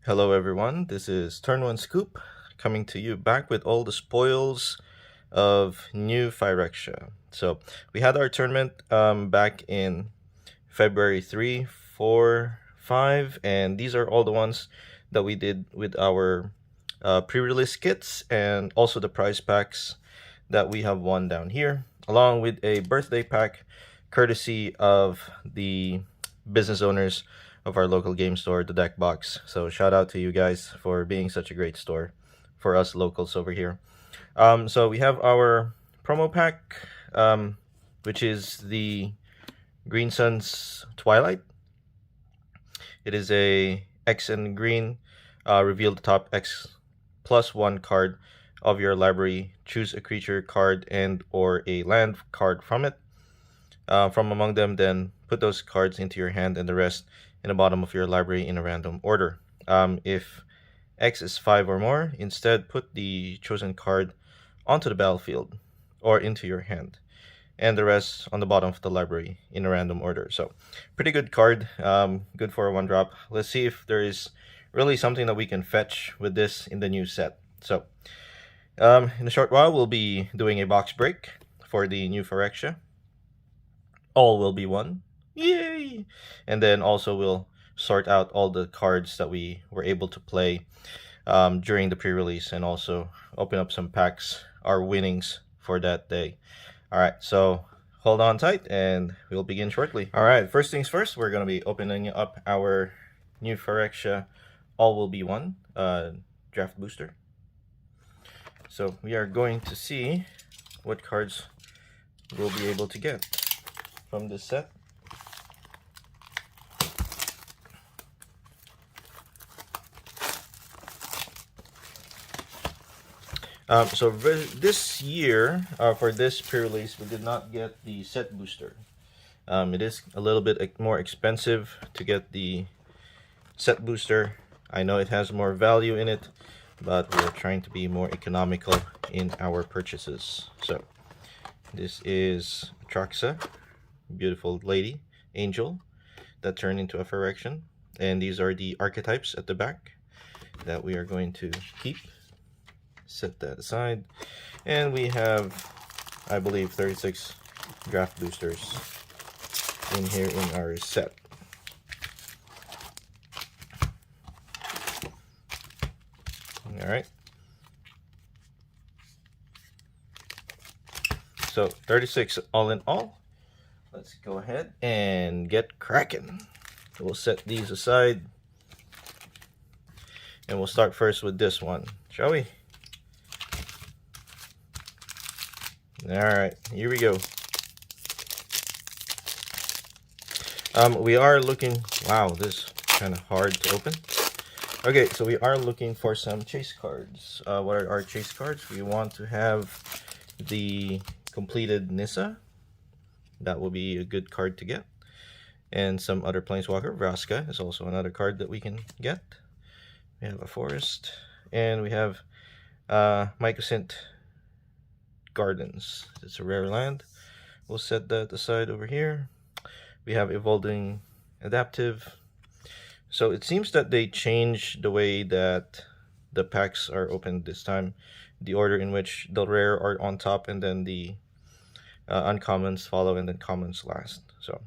Hello everyone, this is Turn 1 Scoop coming to you back with all the spoils of new Phyrexia. So we had our tournament back in February 3, 4, 5, and these are all the ones that we did with our pre-release kits and also the prize packs that we have won down here, along with a birthday pack courtesy of the business owners of our local game store, the Deck Box. So shout out to you guys for being such a great store for us locals over here. So we have our promo pack, which is the Green Suns Twilight. It is a X and green. Reveal the top X plus 1 card of your library. Choose a creature card and or a land card from it. From among them, then put those cards into your hand and the rest in the bottom of your library in a random order. If X is 5 or more, instead put the chosen card onto the battlefield or into your hand, and the rest on the bottom of the library in a random order. So pretty good card, good for a 1-drop. Let's see if there is really something that we can fetch with this in the new set. So in a short while, we'll be doing a box break for the new Phyrexia. All will be won. Yay! And then also we'll sort out all the cards that we were able to play during the pre-release, and also open up some packs, our winnings for that day. All right, so hold on tight and we'll begin shortly. All right, first things first, we're going to be opening up our new Phyrexia All Will Be Won draft booster. So we are going to see what cards we'll be able to get from this set. So this year, for this pre-release, we did not get the set booster. It is a little bit more expensive to get the set booster. I know it has more value in it, but we're trying to be more economical in our purchases. So this is Phyrexia, beautiful lady, angel, that turned into a Phyrexia. And these are the archetypes at the back that we are going to keep. Set that aside, and we have, I believe, 36 draft boosters in here in our set. All right, so 36 all in all. Let's go ahead and get cracking. We'll set these aside and we'll start first with this one, shall we? Alright, here we go. We are looking... Wow, this is kind of hard to open. Okay, so we are looking for some chase cards. What are our chase cards? We want to have the completed Nissa. That will be a good card to get. And some other Planeswalker. Vraska is also another card that we can get. We have a Forest. And we have Mycosynth Gardens. It's a rare land. We'll set that aside over here. We have Evolving Adaptive. So it seems that they changed the way that the packs are opened this time. The order in which the rare are on top, and then the uncommons follow, and then commons last. So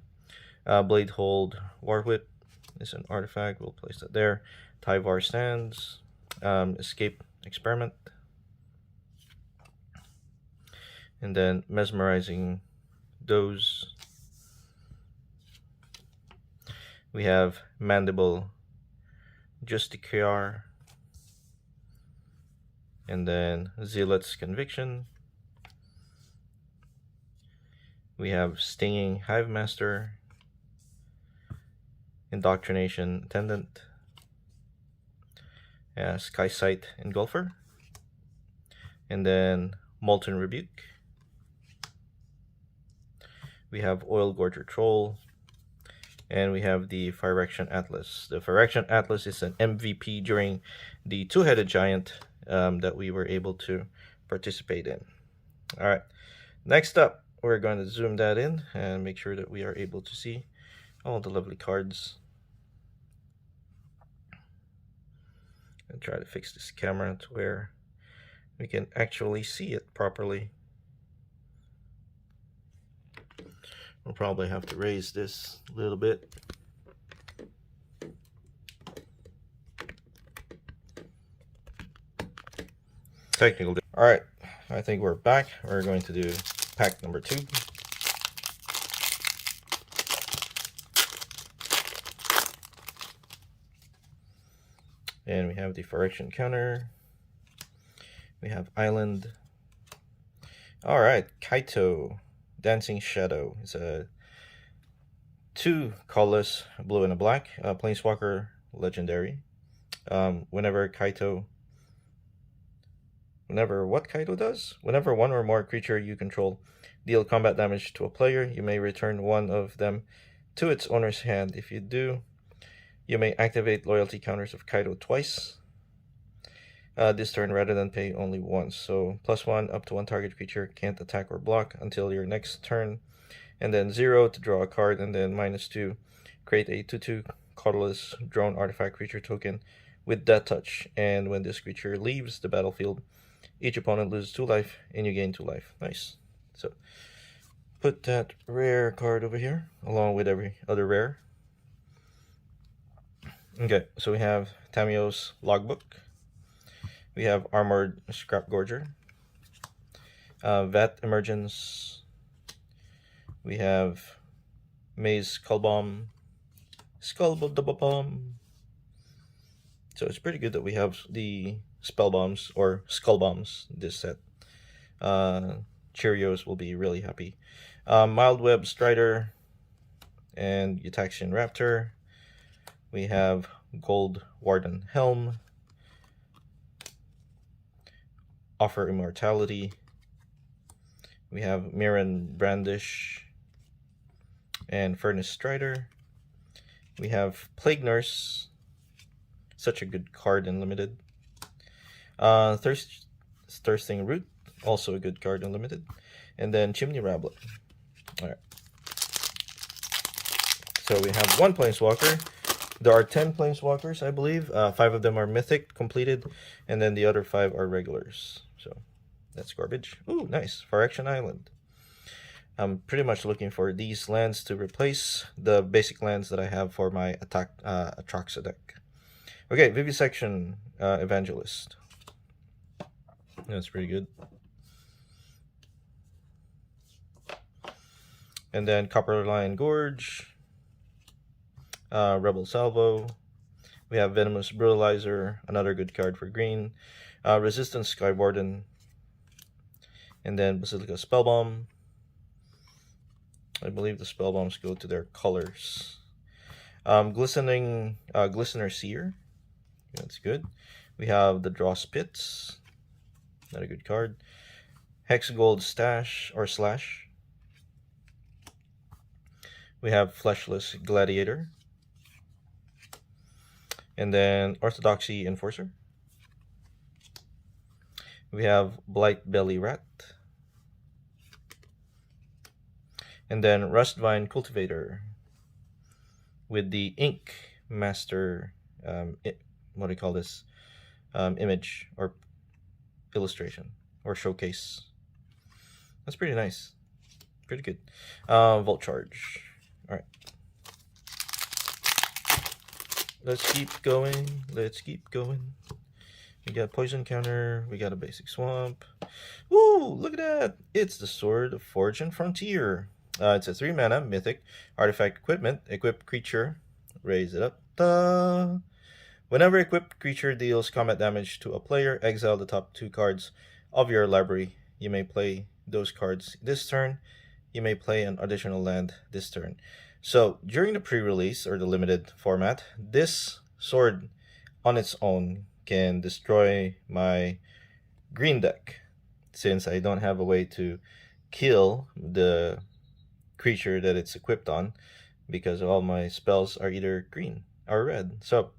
Blade Hold Warwhip is an artifact. We'll place that there. Tyvar Stands. Escape Experiment. And then Mesmerizing Doze. We have Mandible Justiciar. And then Zealot's Conviction. We have Stinging Hive Master. Indoctrination Attendant. Skysight Engulfer. And then Molten Rebuke. We have Oil Gorger Troll, and we have the Phyrexian Atlas. The Phyrexian Atlas is an MVP during the Two-Headed Giant that we were able to participate in. All right, next up, we're going to zoom that in and make sure that we are able to see all the lovely cards. try to fix this camera to where we can actually see it properly. We'll probably have to raise this a little bit. Technical. All right, I think we're back. We're going to do pack number 2. And we have the Phyrexia counter. We have Island. All right, Kaito, Dancing Shadow. It's a 2 colorless, blue and a black, Planeswalker legendary. Whenever what Kaito does? Whenever one or more creature you control deal combat damage to a player, you may return one of them to its owner's hand. If you do, you may activate loyalty counters of Kaito twice this turn rather than pay only once. So +1 up to 1 target creature can't attack or block until your next turn, and then 0 to draw a card, and then -2 create a 2/2 colorless drone artifact creature token with Death Touch, and when this creature leaves the battlefield, each opponent loses 2 life and you gain 2 life. Nice. So put that rare card over here along with every other rare. Okay, so we have Tamio's Logbook. We have Armored Scrap Gorger. Vat Emergence. We have Maze Skullbomb. Skullbomb. So it's pretty good that we have the spell bombs or skull bombs this set. Cheerios will be really happy. Mild Web Strider and Utaxian Raptor. We have Gold Warden Helm. Offer Immortality. We have Mirren Brandish and Furnace Strider. We have Plague Nurse. Such a good card in limited. Thirsting Root, also a good card in limited. And then Chimney Rabbler. Alright. So we have 1 Planeswalker. There are 10 Planeswalkers, I believe. 5 of them are Mythic completed, and then the other 5 are regulars. So that's garbage. Ooh, nice. Phyrexia Island. I'm pretty much looking for these lands to replace the basic lands that I have for my Atraxa deck. Okay, Vivisection Evangelist. That's pretty good. And then Copper Lion Gorge. Rebel Salvo. We have Venomous Brutalizer, another good card for green. Resistance Skywarden. And then Basilica Spellbomb. I believe the Spellbombs go to their colors. Glistener Seer. That's good. We have the Draw Spits. Not a good card. Hex Gold Stash or Slash. We have Fleshless Gladiator. And then Orthodoxy Enforcer. We have Blight Belly Rat. And then Rustvine Cultivator with the Ink Master, what do you call this? Image or illustration or showcase. That's pretty nice. Pretty good. Volt Charge. Alright. Let's keep going. Let's keep going. We got Poison Counter. We got a basic Swamp. Woo! Look at that! It's the Sword of Forge and Frontier. It's a 3 mana mythic artifact equipment. Equip creature. Raise it up. Ta! Whenever equipped creature deals combat damage to a player, exile the top 2 cards of your library. You may play those cards this turn. You may play an additional land this turn. So during the pre-release or the limited format, this sword on its own can destroy my green deck, since I don't have a way to kill the creature that it's equipped on, because all my spells are either green or red. So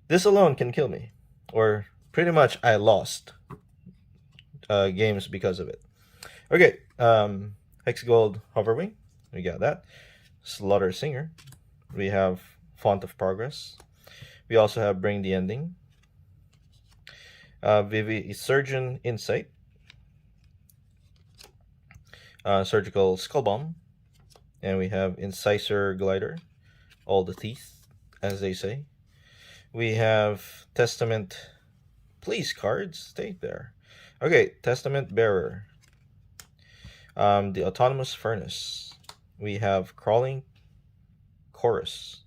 this alone can kill me, or pretty much I lost games because of it. Okay, Hex Gold Hoverwing, we got that. Slaughter Singer, we have Font of Progress. We also have Bring the Ending. Vivi Surgeon Insight, Surgical Skull Bomb, and we have Incisor Glider, all the teeth, as they say. We have Testament. Please, cards, stay there. Okay, Testament Bearer. The Autonomous Furnace. We have Crawling Chorus.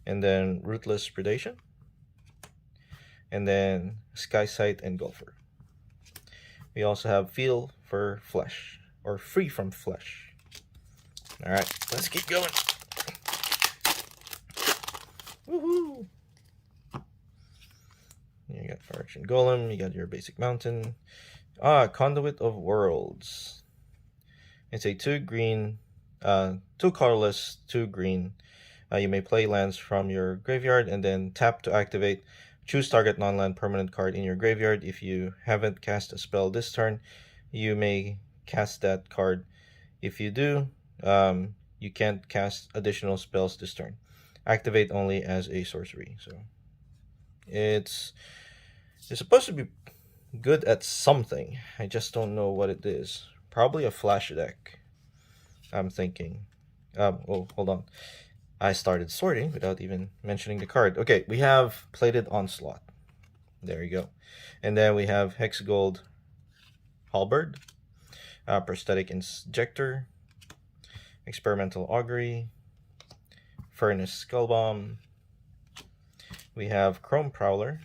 And then Ruthless Predation. And then Sky Sight Engulfer. We also have Feel for Flesh, or Free from Flesh. Alright, let's keep going. Woohoo! You got Phyrexian Golem, you got your basic mountain. Conduit of Worlds. It's a 2 green, 2 colorless, 2 green. You may play lands from your graveyard and then tap to activate. Choose target non-land permanent card in your graveyard. If you haven't cast a spell this turn, you may cast that card. If you do, you can't cast additional spells this turn. Activate only as a sorcery. So it's supposed to be good at something. I just don't know what it is. Probably a flash deck, I'm thinking. Oh, hold on. I started sorting without even mentioning the card. Okay, we have Plated Onslaught. There you go. And then we have Hex Gold Halberd, Prosthetic Injector, Experimental Augury, Furnace Skull Bomb. We have Chrome Prowler,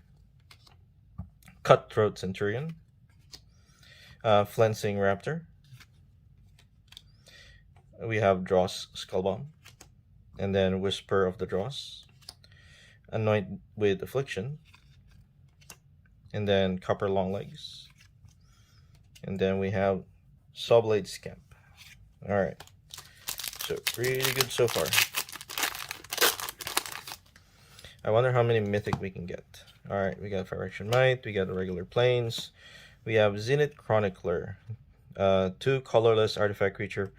Cutthroat Centurion, Flensing Raptor. We have Dross Skull Bomb, and then Whisper of the Dross, Anoint with Affliction, and then Copper Longlegs, and then we have Sawblade Scamp. Alright, so really good so far. I wonder how many mythic we can get. Alright, we got Phyrexian Might, we got the regular planes, we have Zenith Chronicler, 2 colorless artifact creature,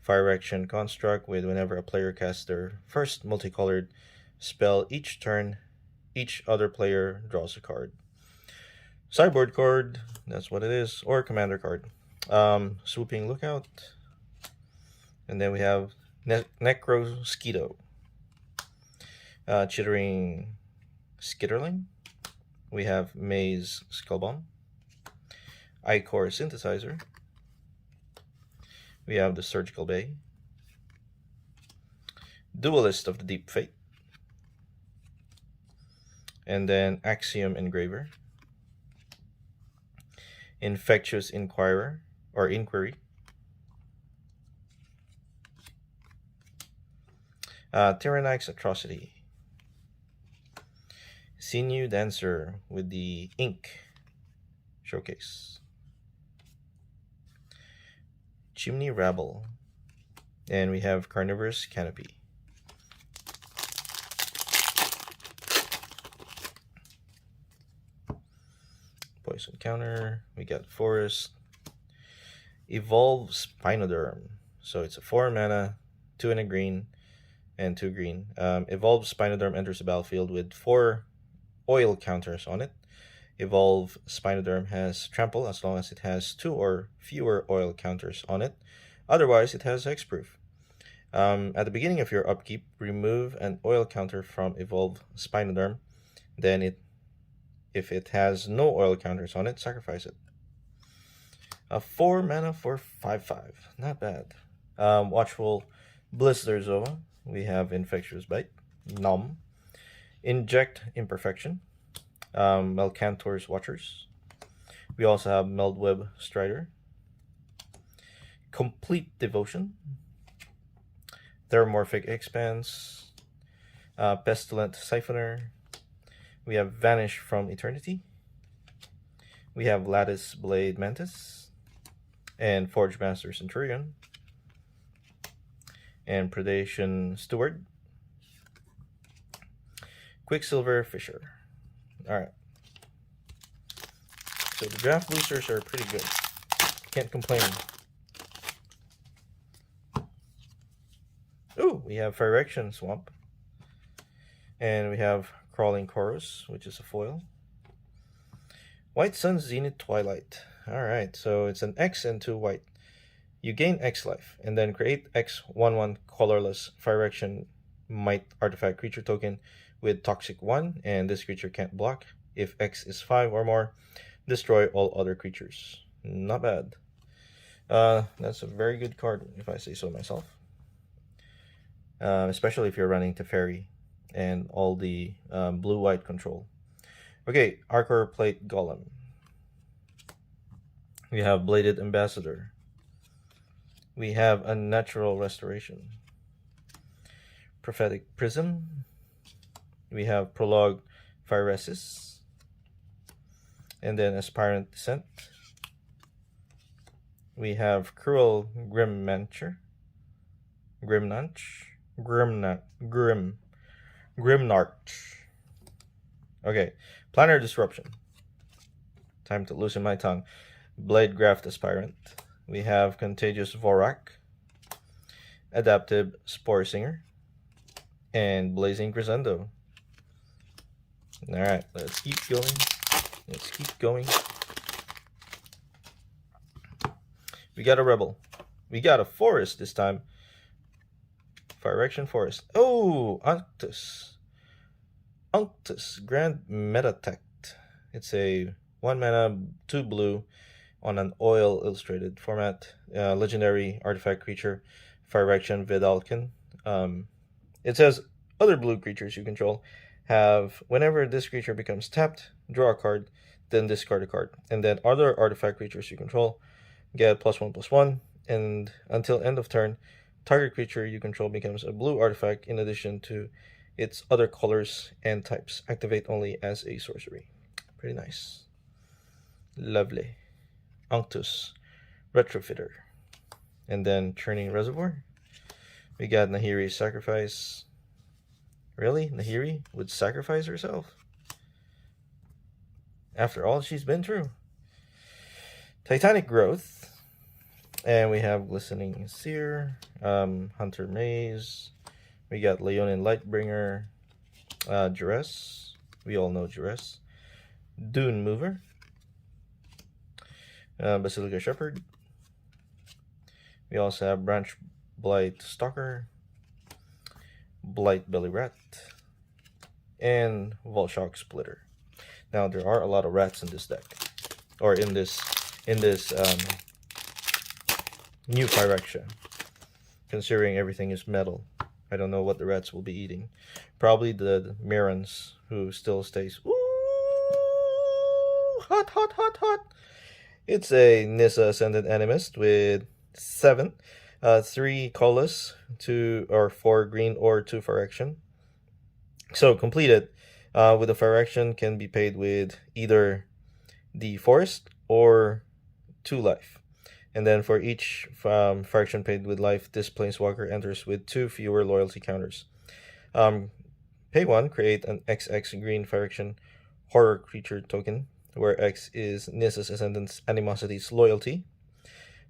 Phyrexian construct with whenever a player casts their first multicolored spell each turn, each other player draws a card. Sideboard card, that's what it is, or commander card. Swooping Lookout. And then we have Necrosquito, Chittering Skitterling. We have Maze Skullbomb, Ichor Synthesizer. We have the Surgical Bay, Duelist of the Deep Fate, and then Axiom Engraver, Infectious Inquirer, or Inquiry, Tyrannix Atrocity, Sinew Dancer with the Ink Showcase, Chimney Rabble, and we have Carnivorous Canopy. Poison Counter, we got Forest, Evolve Spinoderm. So it's a 4 mana, 2 and a green, and 2 green. Evolve Spinoderm enters the battlefield with 4 oil counters on it. Evolve Spinoderm has Trample as long as it has 2 or fewer oil counters on it. Otherwise, it has Hexproof. At the beginning of your upkeep, remove an oil counter from Evolve Spinoderm. Then, if it has no oil counters on it, sacrifice it. 4 mana for 5/5. Not bad. Watchful Blizzardzoa. We have Infectious Bite, Numb, Inject Imperfection, Melkantor's Watchers. We also have Meldweb Strider, Complete Devotion, Thermorphic Expanse, Pestilent Siphoner. We have Vanish from Eternity. We have Lattice Blade Mantis, and Forge Master Centurion, and Predation Steward, Quicksilver Fisher. Alright. So the draft boosters are pretty good. Can't complain. Ooh, we have Phyrexian Swamp. And we have Crawling Chorus, which is a foil. White Sun Zenith Twilight. Alright, so it's an X and 2 white. You gain X life, and then create X 1/1 colorless Phyrexia Might artifact creature token with Toxic 1, and this creature can't block. If X is 5 or more, destroy all other creatures. Not bad. That's a very good card, if I say so myself. Especially if you're running Teferi and all the blue-white control. Okay, Arcor Plate Golem. We have Bladed Ambassador. We have Unnatural Restoration. Prophetic Prism. We have Prologue Phyresis. And then Aspirant Descent. We have Cruel Grimnarch. Okay, Planar Disruption. Time to loosen my tongue. Bladegraft Aspirant. We have Contagious Vorak, Adaptive Spore Singer, and Blazing Crescendo. Alright, let's keep going. Let's keep going. We got a Rebel. We got a Forest this time. Phyrexian Forest. Oh, Unctus. Unctus, Grand Metatect. It's a 1 mana, 2 blue on an oil illustrated format. Legendary artifact creature, Phyrexian Vidalkin. It says other blue creatures you control have, whenever this creature becomes tapped, draw a card, then discard a card. And then other artifact creatures you control get +1/+1, and until end of turn, target creature you control becomes a blue artifact in addition to its other colors and types. Activate only as a sorcery. Pretty nice. Lovely. Unctus, Retrofitter. And then Churning Reservoir. We got Nahiri's Sacrifice. Really? Nahiri would sacrifice herself? After all she's been through. Titanic Growth. And we have Glistening Seer, Hunter Maze. We got Leonin Lightbringer, Duress. We all know Duress. Dune Mover. Basilica Shepherd. We also have Branch Blight Stalker, Blight Belly Rat, and Volshock Splitter. Now there are a lot of rats in this deck, or in this new Phyrexia. Considering everything is metal, I don't know what the rats will be eating. Probably the Mirans, who still stays. Ooh, hot, hot, hot, hot. It's a Nissa Ascendant Animist with 7, 3 colorless, 2 or 4 green, or 2 Phyrexian. So completed with the Phyrexian can be paid with either the Forest or 2 life. And then for each Phyrexian paid with life, this Planeswalker enters with 2 fewer loyalty counters. Pay 1, create an XX green Phyrexian horror creature token, where X is Nissa's Ascendant's Animosity's loyalty.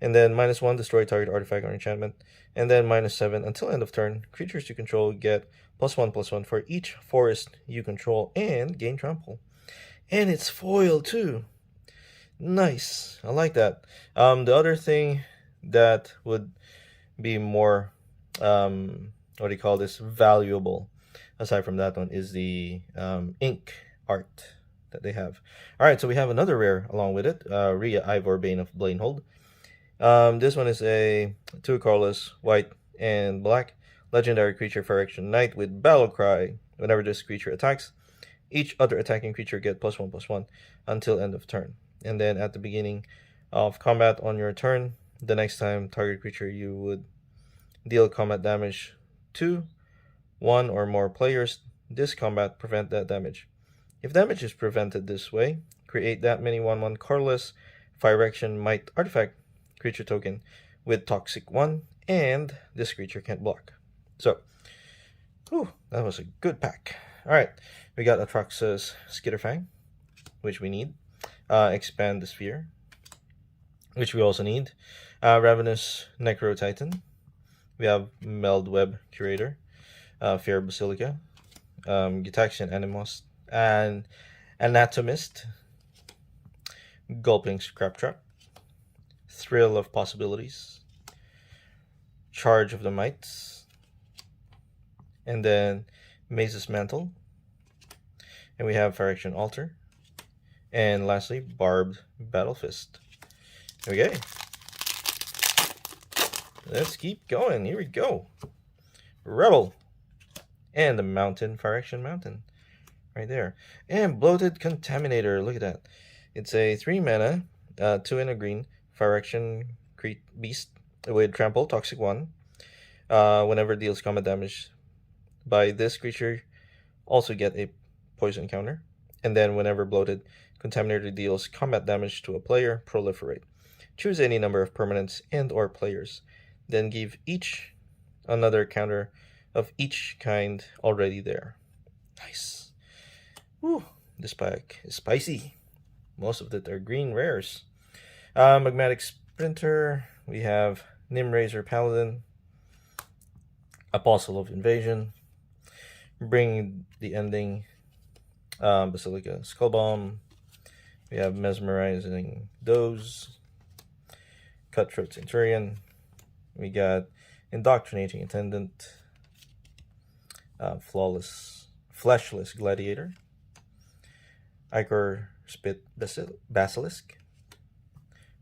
And then -1, destroy target artifact or enchantment. And then -7, until end of turn, creatures you control get +1/+1 for each forest you control and gain trample. And it's foil too. Nice. I like that. The other thing that would be more, what do you call this, valuable, aside from that one, is the ink art that they have. Alright, so we have another rare along with it, Rhea Ivor, Bane of Blanehold. This one is a 2 colorless, white and black, legendary creature Phyrexian Knight with Battle Cry. Whenever this creature attacks, each other attacking creature get +1/+1 until end of turn. And then at the beginning of combat on your turn, the next time target creature you would deal combat damage to 1 or more players, this combat prevent that damage. If damage is prevented this way, create that many 1/1 colorless Phyrexian Might artifact creature token with Toxic 1, and this creature can't block. So, whew, that was a good pack. Alright, we got Atraxa's Skitterfang, which we need. Expand the Sphere, which we also need. Ravenous Necro Titan. We have Meldweb Curator, Fair Basilica, Gitaxian Animos, and Anatomist, Gulping Scrap Trap, Thrill of Possibilities, Charge of the Mites, and then Maze's Mantle, and we have Phyrexia Altar, and lastly, Barbed Battle Fist. Okay, let's keep going. Here we go. Rebel, and the Mountain, Phyrexia Mountain, right there. And Bloated Contaminator, look at that. It's a 3 mana, 2 and a green, Phyrexia Beast with Trample, Toxic 1. Whenever it deals combat damage by this creature, also get a poison counter. And then whenever Bloated Contaminator deals combat damage to a player, proliferate. Choose any number of permanents and or players. Then give each another counter of each kind already there. Nice. Woo, this pack is spicy. Most of it are green rares. Magmatic Sprinter. We have Nimrazor Paladin, Apostle of Invasion, Bring the Ending, Basilica Skullbomb. We have Mesmerizing Doze, Cutthroat Centurion. We got Indoctrinating Attendant, Fleshless Gladiator, Ichor Spit Basilisk,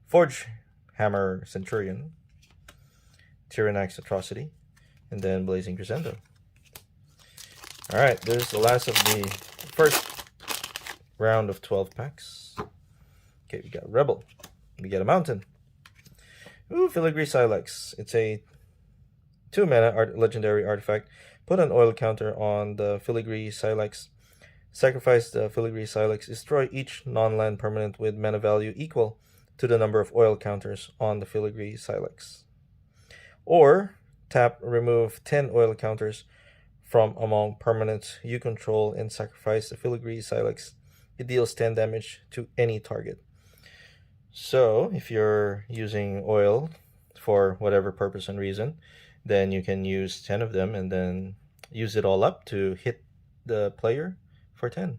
Forge Hammer Centurion, Tyrannax Atrocity, and then Blazing Crescendo. Alright, there's the last of the first round of 12 packs. Okay, we got Rebel. We got a Mountain. Ooh, Filigree Silex. It's a 2 mana legendary artifact. Put an oil counter on the Filigree Silex. Sacrifice the Filigree Silex. Destroy each non-land permanent with mana value equal to the number of oil counters on the Filigree Silex. Or tap, remove 10 oil counters from among permanents you control and sacrifice the Filigree Silex. It deals 10 damage to any target. So if you're using oil for whatever purpose and reason, then you can use 10 of them and then use it all up to hit the player for 10.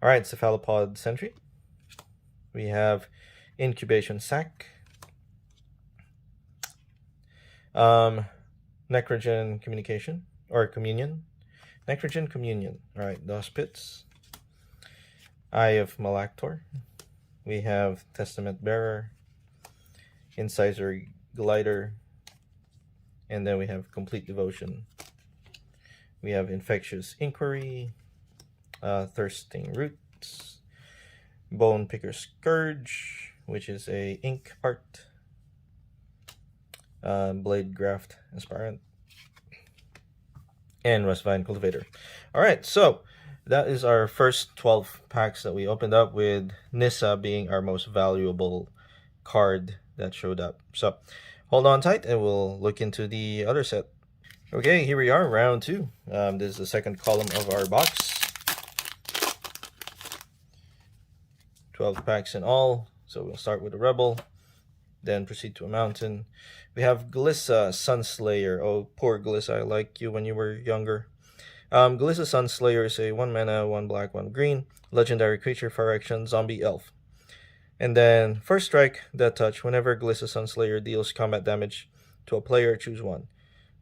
Alright, Cephalopod Sentry. We have Incubation Sac. Necrogen Communication, or Communion. Necrogen Communion. Alright, Dos Pits. Eye of Malactor. We have Testament Bearer, Incisor Glider, and then we have Complete Devotion. We have Infectious Inquiry, Thirsting Roots, Bone Picker Scourge, which is a ink part, Blade Graft Aspirant, and Rustvine Cultivator. Alright, so that is our first 12 packs that we opened up, with Nissa being our most valuable card that showed up. So hold on tight and we'll look into the other set. Okay, here we are, round 2. This is the second column of our box. 12 packs in all. So we'll start with a Rebel, then proceed to a Mountain. We have Glissa Sunslayer. Oh, poor Glissa, I liked you when you were younger. Glissa Sunslayer is a 1 mana, 1 black, 1 green, legendary creature, Phyrexia, zombie elf. And then, first strike, Death Touch. Whenever Glissa Sunslayer deals combat damage to a player, choose 1.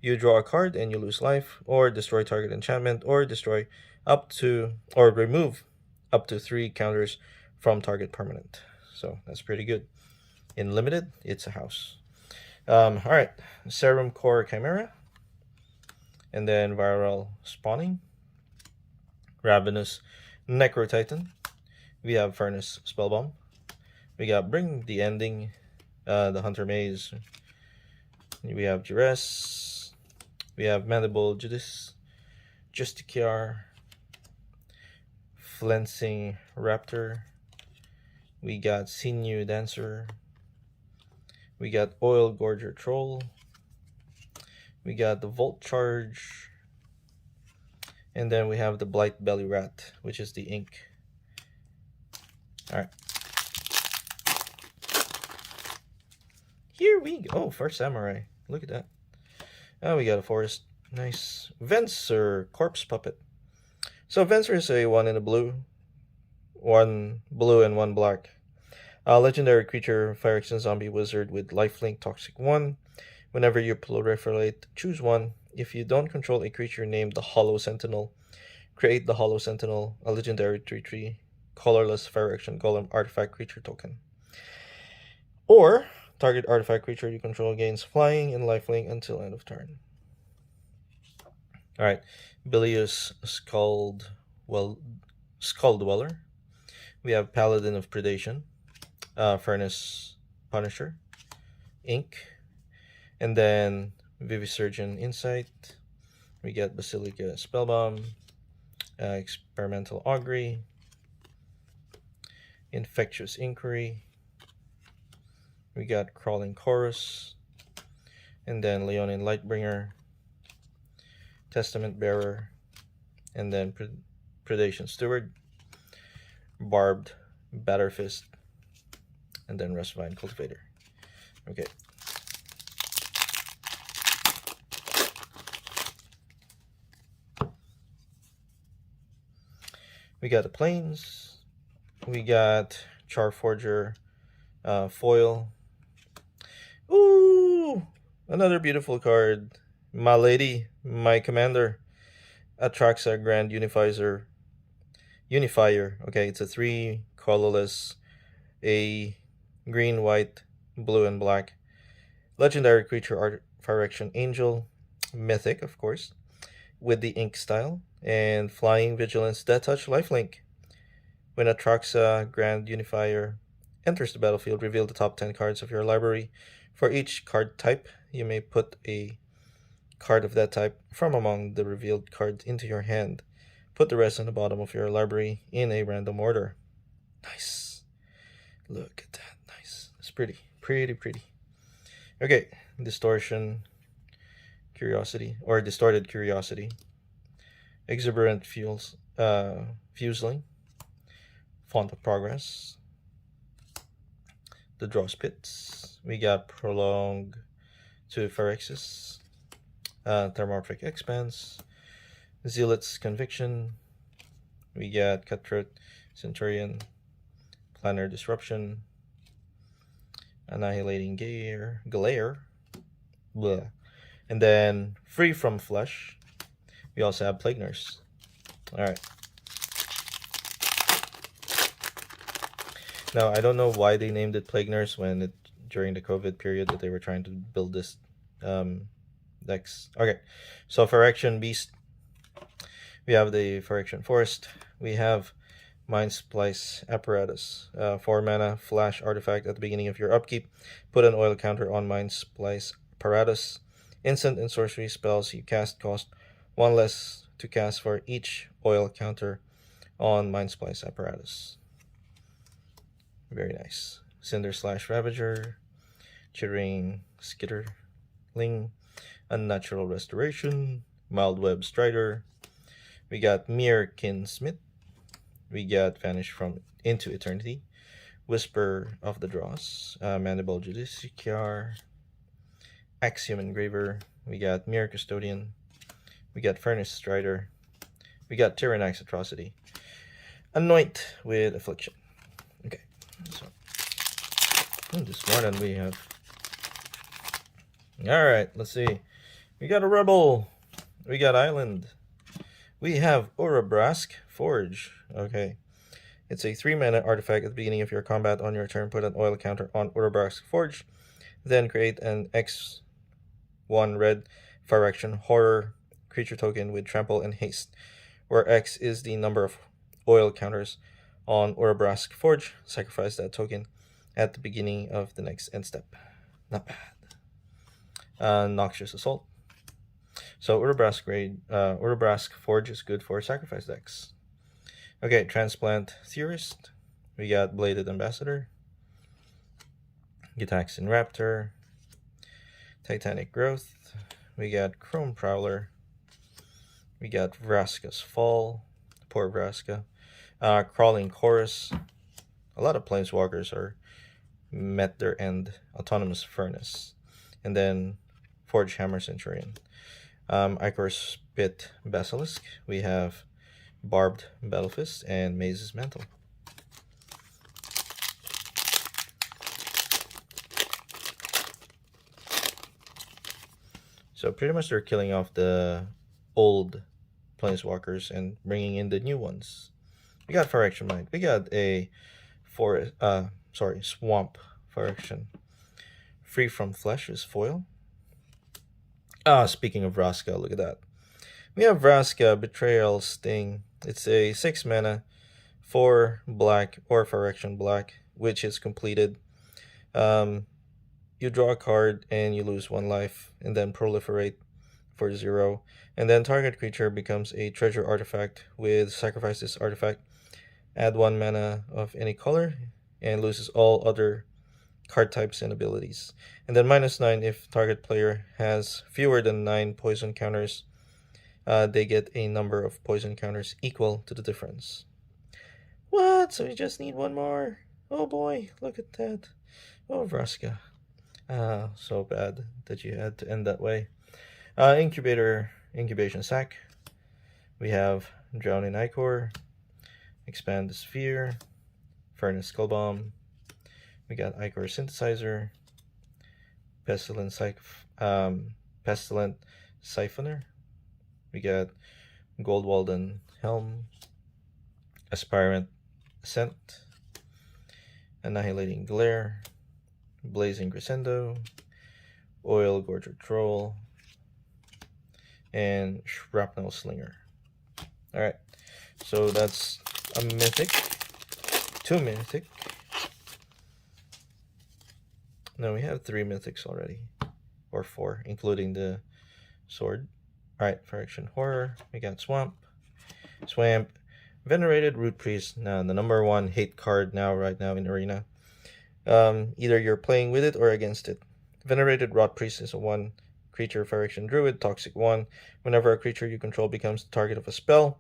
You draw a card and you lose life, or destroy target enchantment, or destroy up to, or remove up to 3 counters from target permanent. So that's pretty good. In limited, it's a house. Alright, Serum Core Chimera. And then Viral Spawning, Ravenous Necro Titan. We have Furnace Spellbomb. We got Bring the Ending, the Hunter Maze. We have Duress. We have Mandible Judas, Justiciar, Flensing Raptor. We got Sinew Dancer. We got Oil Gorger Troll. We got the Volt Charge. And then we have the Blight Belly Rat, which is the ink. Alright. Here we go. First Samurai. Look at that. Oh, we got a Forest. Nice. Venser, Corpse Puppet. So Venser is a 1 in a blue. 1 blue and 1 black. Legendary creature, Phyrexian Zombie Wizard with lifelink Toxic 1. Whenever you proliferate, choose one. If you don't control a creature named the Hollow Sentinel, create the Hollow Sentinel, a legendary 3/3 colorless Phyrexian Golem artifact creature token. Or target artifact creature you control gains flying and lifelink until end of turn. Alright, Bilious Skull Dweller. We have Paladin of Predation, Furnace Punisher, Ink, and then Vivisurgeon Insight. We get Basilica Spellbomb, Experimental Augury, Infectious Inquiry. We got Crawling Chorus, and then Leonin Lightbringer, Testament Bearer, and then Predation Steward, Barbed Batterfist, and then Rustvine Cultivator. Okay. We got the Plains. We got Charforger foil. Ooh! Another beautiful card. My lady, my commander. Atraxa Grand Unifier. Okay, it's a 3 colorless, a green, white, blue, and black. Legendary creature Phyrexian Angel. Mythic, of course. With the ink style. And Flying Vigilance Death Touch Lifelink. When Atraxa Grand Unifier enters the battlefield, reveal the top 10 cards of your library. For each card type, you may put a card of that type from among the revealed cards into your hand. Put the rest on the bottom of your library in a random order. Nice. Look at that. Nice. It's pretty. Pretty. Okay. Distorted Curiosity. Exuberant Fusling. Font of Progress. The Draw Spits. We got Prolong to Phyrexia. Thermorphic Expanse. Zealot's Conviction. We got Cutthroat Centurion. Planner Disruption. Annihilating Glare. Blah. And then Free from Flesh. We also have Plague Nurse. Alright. Now, I don't know why they named it Plague Nurse during the COVID period that they were trying to build this decks. Okay, so Phyrexian Beast. We have the Phyrexian Forest. We have Mind Splice Apparatus. 4 mana, flash artifact at the beginning of your upkeep. Put an oil counter on Mind Splice Apparatus. Instant and sorcery spells you cast cost 1 less to cast for each oil counter on Mind Splice Apparatus. Very nice. Cinder Slash Ravager. Chittering Skitterling. Unnatural Restoration. Mild Web Strider. We got Mere Kinsmith. We got Vanish from into Eternity. Whisper of the Dross. Mandible Judiciar. Axiom Engraver. We got Mere Custodian. We got Furnace Strider. We got Tyrannix Atrocity. Anoint with Affliction. Okay, so this morning we have. Alright, let's see. We got a Rebel. We got Island. We have Urabrask Forge. Okay. It's a 3 mana artifact at the beginning of your combat. On your turn, put an oil counter on Urabrask Forge. Then create an X1 red Phyrexian Horror creature token with trample and haste, where X is the number of oil counters on Urabrask Forge. Sacrifice that token at the beginning of the next end step. Not bad. Noxious Assault. So Urabrask Forge is good for sacrifice decks. Okay, Transplant Theorist. We got Bladed Ambassador. Gitaxian Raptor. Titanic Growth. We got Chrome Prowler. We got Vraska's Fall. Poor Vraska. Crawling Chorus. A lot of Planeswalkers are met their end. Autonomous Furnace. And then Forge Hammer Centurion. Ichor's Spit Basilisk. We have Barbed Battlefist and Maze's Mantle. So pretty much they're killing off the old planeswalkers and bringing in the new ones. We got Phyrexia Mine. We got a swamp Phyrexia. Free from Flesh is foil. Speaking of Vraska, look at that. We have Vraska, Betrayal, Sting. It's a 6 mana, 4 black or Phyrexian black, which is completed. You draw a card and you lose 1 life, and then proliferate for 0. And then target creature becomes a treasure artifact with sacrifice this artifact, add 1 mana of any color, and loses all other card types and abilities. And then -9 if target player has fewer than 9 poison counters. They get a number of poison counters equal to the difference. What? So we just need 1 more? Oh boy, look at that. Oh, Vraska. So bad that you had to end that way. Incubation Sac. We have Drowning Ichor, Expand the Sphere, Furnace Skullbomb. We got Ichor Synthesizer, Pestilent Siphoner. We got Gold Walden Helm, Aspirant Ascent, Annihilating Glare, Blazing Crescendo, Oil Gorger Troll, and Shrapnel Slinger. Alright, so that's a mythic, 2 mythic. No, we have 3 mythics already, or 4, including the sword. Alright, Phyrexian Horror, we got Swamp, Venerated Root Priest, now the number 1 hate card right now in Arena. Either you're playing with it or against it. Venerated Rot Priest is a 1 creature Phyrexian Druid, Toxic 1. Whenever a creature you control becomes the target of a spell,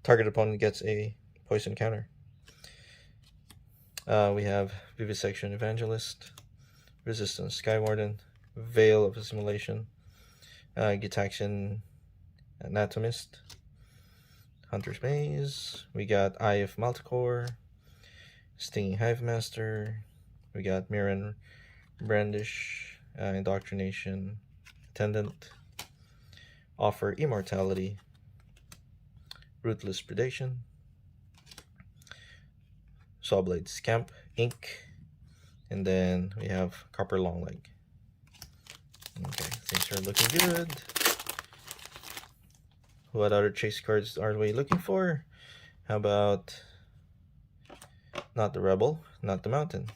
target opponent gets a poison counter. We have Vivisection Evangelist, Resistance Skywarden, Veil of Assimilation, Gitaxian Anatomist, Hunter's Maze. We got Eye of Malticore, Stinging Hive Master. We got Mirren Brandish, Indoctrination Attendant, Offer Immortality, Ruthless Predation, Sawblade Scamp, Ink, and then we have Copper Longleg. Okay, things are looking good. What other chase cards are we looking for? How about not the Rebel, not the Mountain?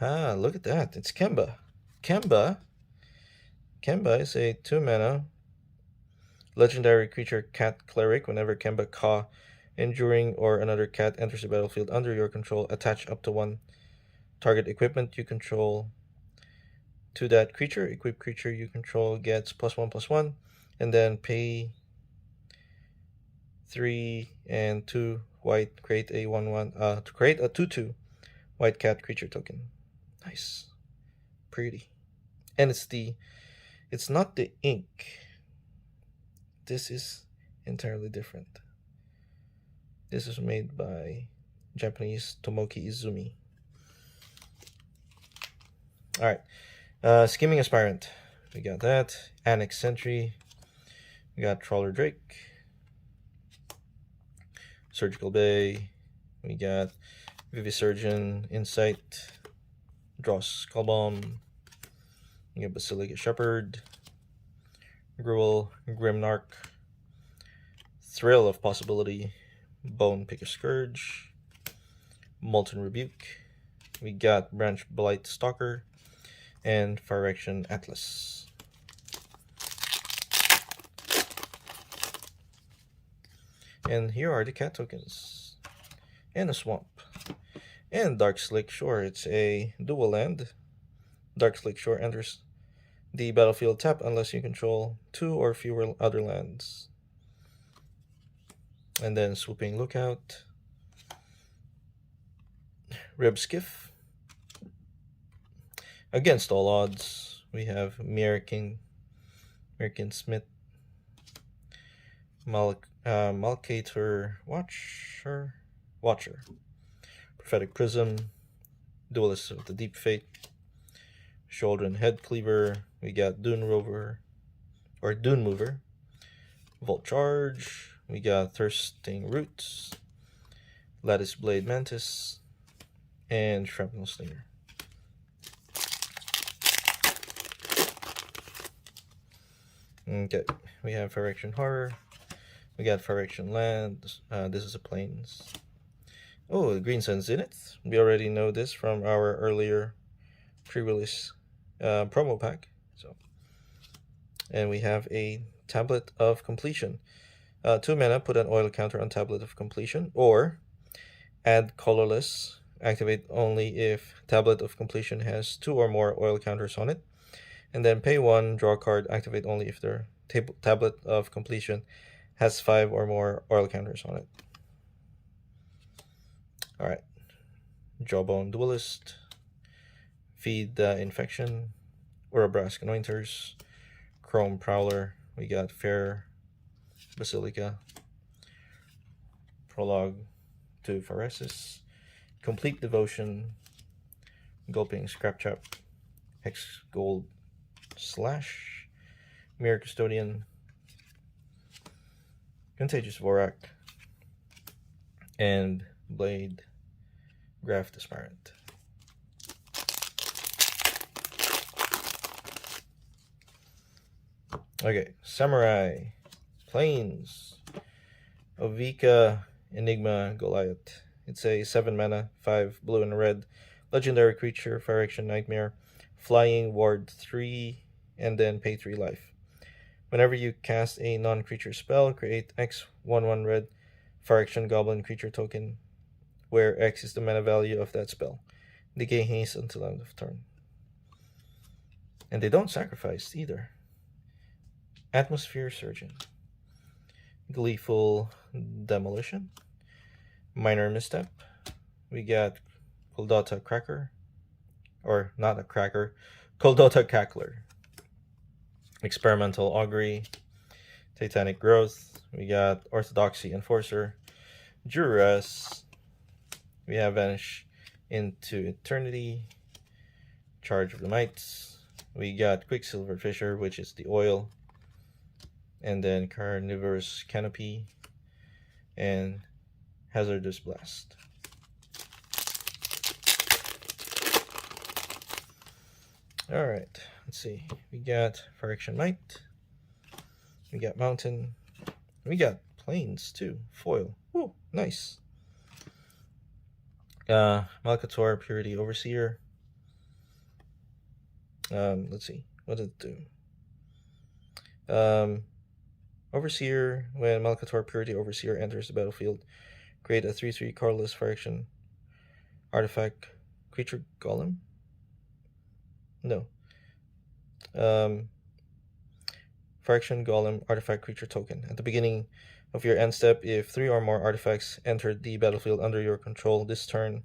Look at that. It's Kemba. Kemba is a 2 mana legendary creature cat cleric. Whenever Kemba Ka Enduring or another cat enters the battlefield under your control, attach up to 1 target equipment you control to that creature. Equipped creature you control gets +1/+1, and then pay 3 and 2 white, create a 1/1 to create a 2/2 white cat creature token. Nice. Pretty. And it's not the ink. This is entirely different. This is made by Japanese Tomoki Izumi. Alright. Scheming Aspirant. We got that. Annex Sentry. We got Trawler Drake. Surgical Bay. We got Vivisurgeon Insight. Dross Skullbomb. We got Basilica Shepherd. Gruel Grimnarch. Thrill of Possibility. Bone Picker Scourge. Molten Rebuke. We got Branch Blight Stalker. And Phyrexian Atlas. And here are the cat tokens. And a swamp. And Dark Slick Shore. It's a dual land. Dark Slick Shore enters the battlefield tap unless you control 2 or fewer other lands. And then Swooping Lookout. Rib Skiff. Against all odds, we have American Smith. Malcator Watcher. Prophetic Prism. Duelist of the Deep Fate. Shoulder and Head Cleaver. We got Dune Rover. or Dune Mover, Volt Charge. We got Thirsting Roots, Lattice Blade Mantis, and Shrapnel Slinger. Okay, we have Phyrexian Horror. We got Phyrexian Land. This is a Plains. Oh, the Green Sun Zenith. We already know this from our earlier pre-release promo pack. So, and we have a Tablet of Completion. 2 mana, put an oil counter on Tablet of Completion, or add colorless. Activate only if Tablet of Completion has 2 or more oil counters on it. And then pay 1, draw a card, activate only if their Tablet of Completion has 5 or more oil counters on it. Alright. Jawbone Duelist, Feed the Infection, Urabrask Anointers, Chrome Prowler, we got Fair Basilica, Prologue to Phyresis, Complete Devotion, Gulping Scraptrap, Hex Gold Slash, Mirror Custodian, Contagious Vorak, and Blade Graft Aspirant. Okay, Samurai, Plains, Ovika Enigma Goliath. It's a 7 mana, 5 blue and red, legendary creature, Phyrexian Nightmare, flying, ward 3, and then pay 3 life. Whenever you cast a non-creature spell, create X 1/1 red Phyrexian Goblin creature token, where X is the mana value of that spell. Decay haste until end of turn. And they don't sacrifice either. Atmosphere Surgeon, Gleeful Demolition, Minor Misstep. We got Kuldota Cracker, or not a cracker, Kuldota Cackler, Experimental Augury, Titanic Growth. We got Orthodoxy Enforcer, Duress. We have Vanish into Eternity, Charge of the Mites. We got Quicksilver Fisher, which is the oil, and then Carnivorous Canopy, and Hazardous Blast. Alright, let's see. We got Phyrexian Might, we got Mountain, we got Plains too, foil. Ooh, nice. Malcator Purity Overseer. Let's see, what did it do? Overseer, when Malcator Purity Overseer enters the battlefield, create a 3/3 colorless Phyrexian artifact creature golem. No. Phyrexian Golem artifact creature token. At the beginning of your end step, if 3 or more artifacts entered the battlefield under your control this turn,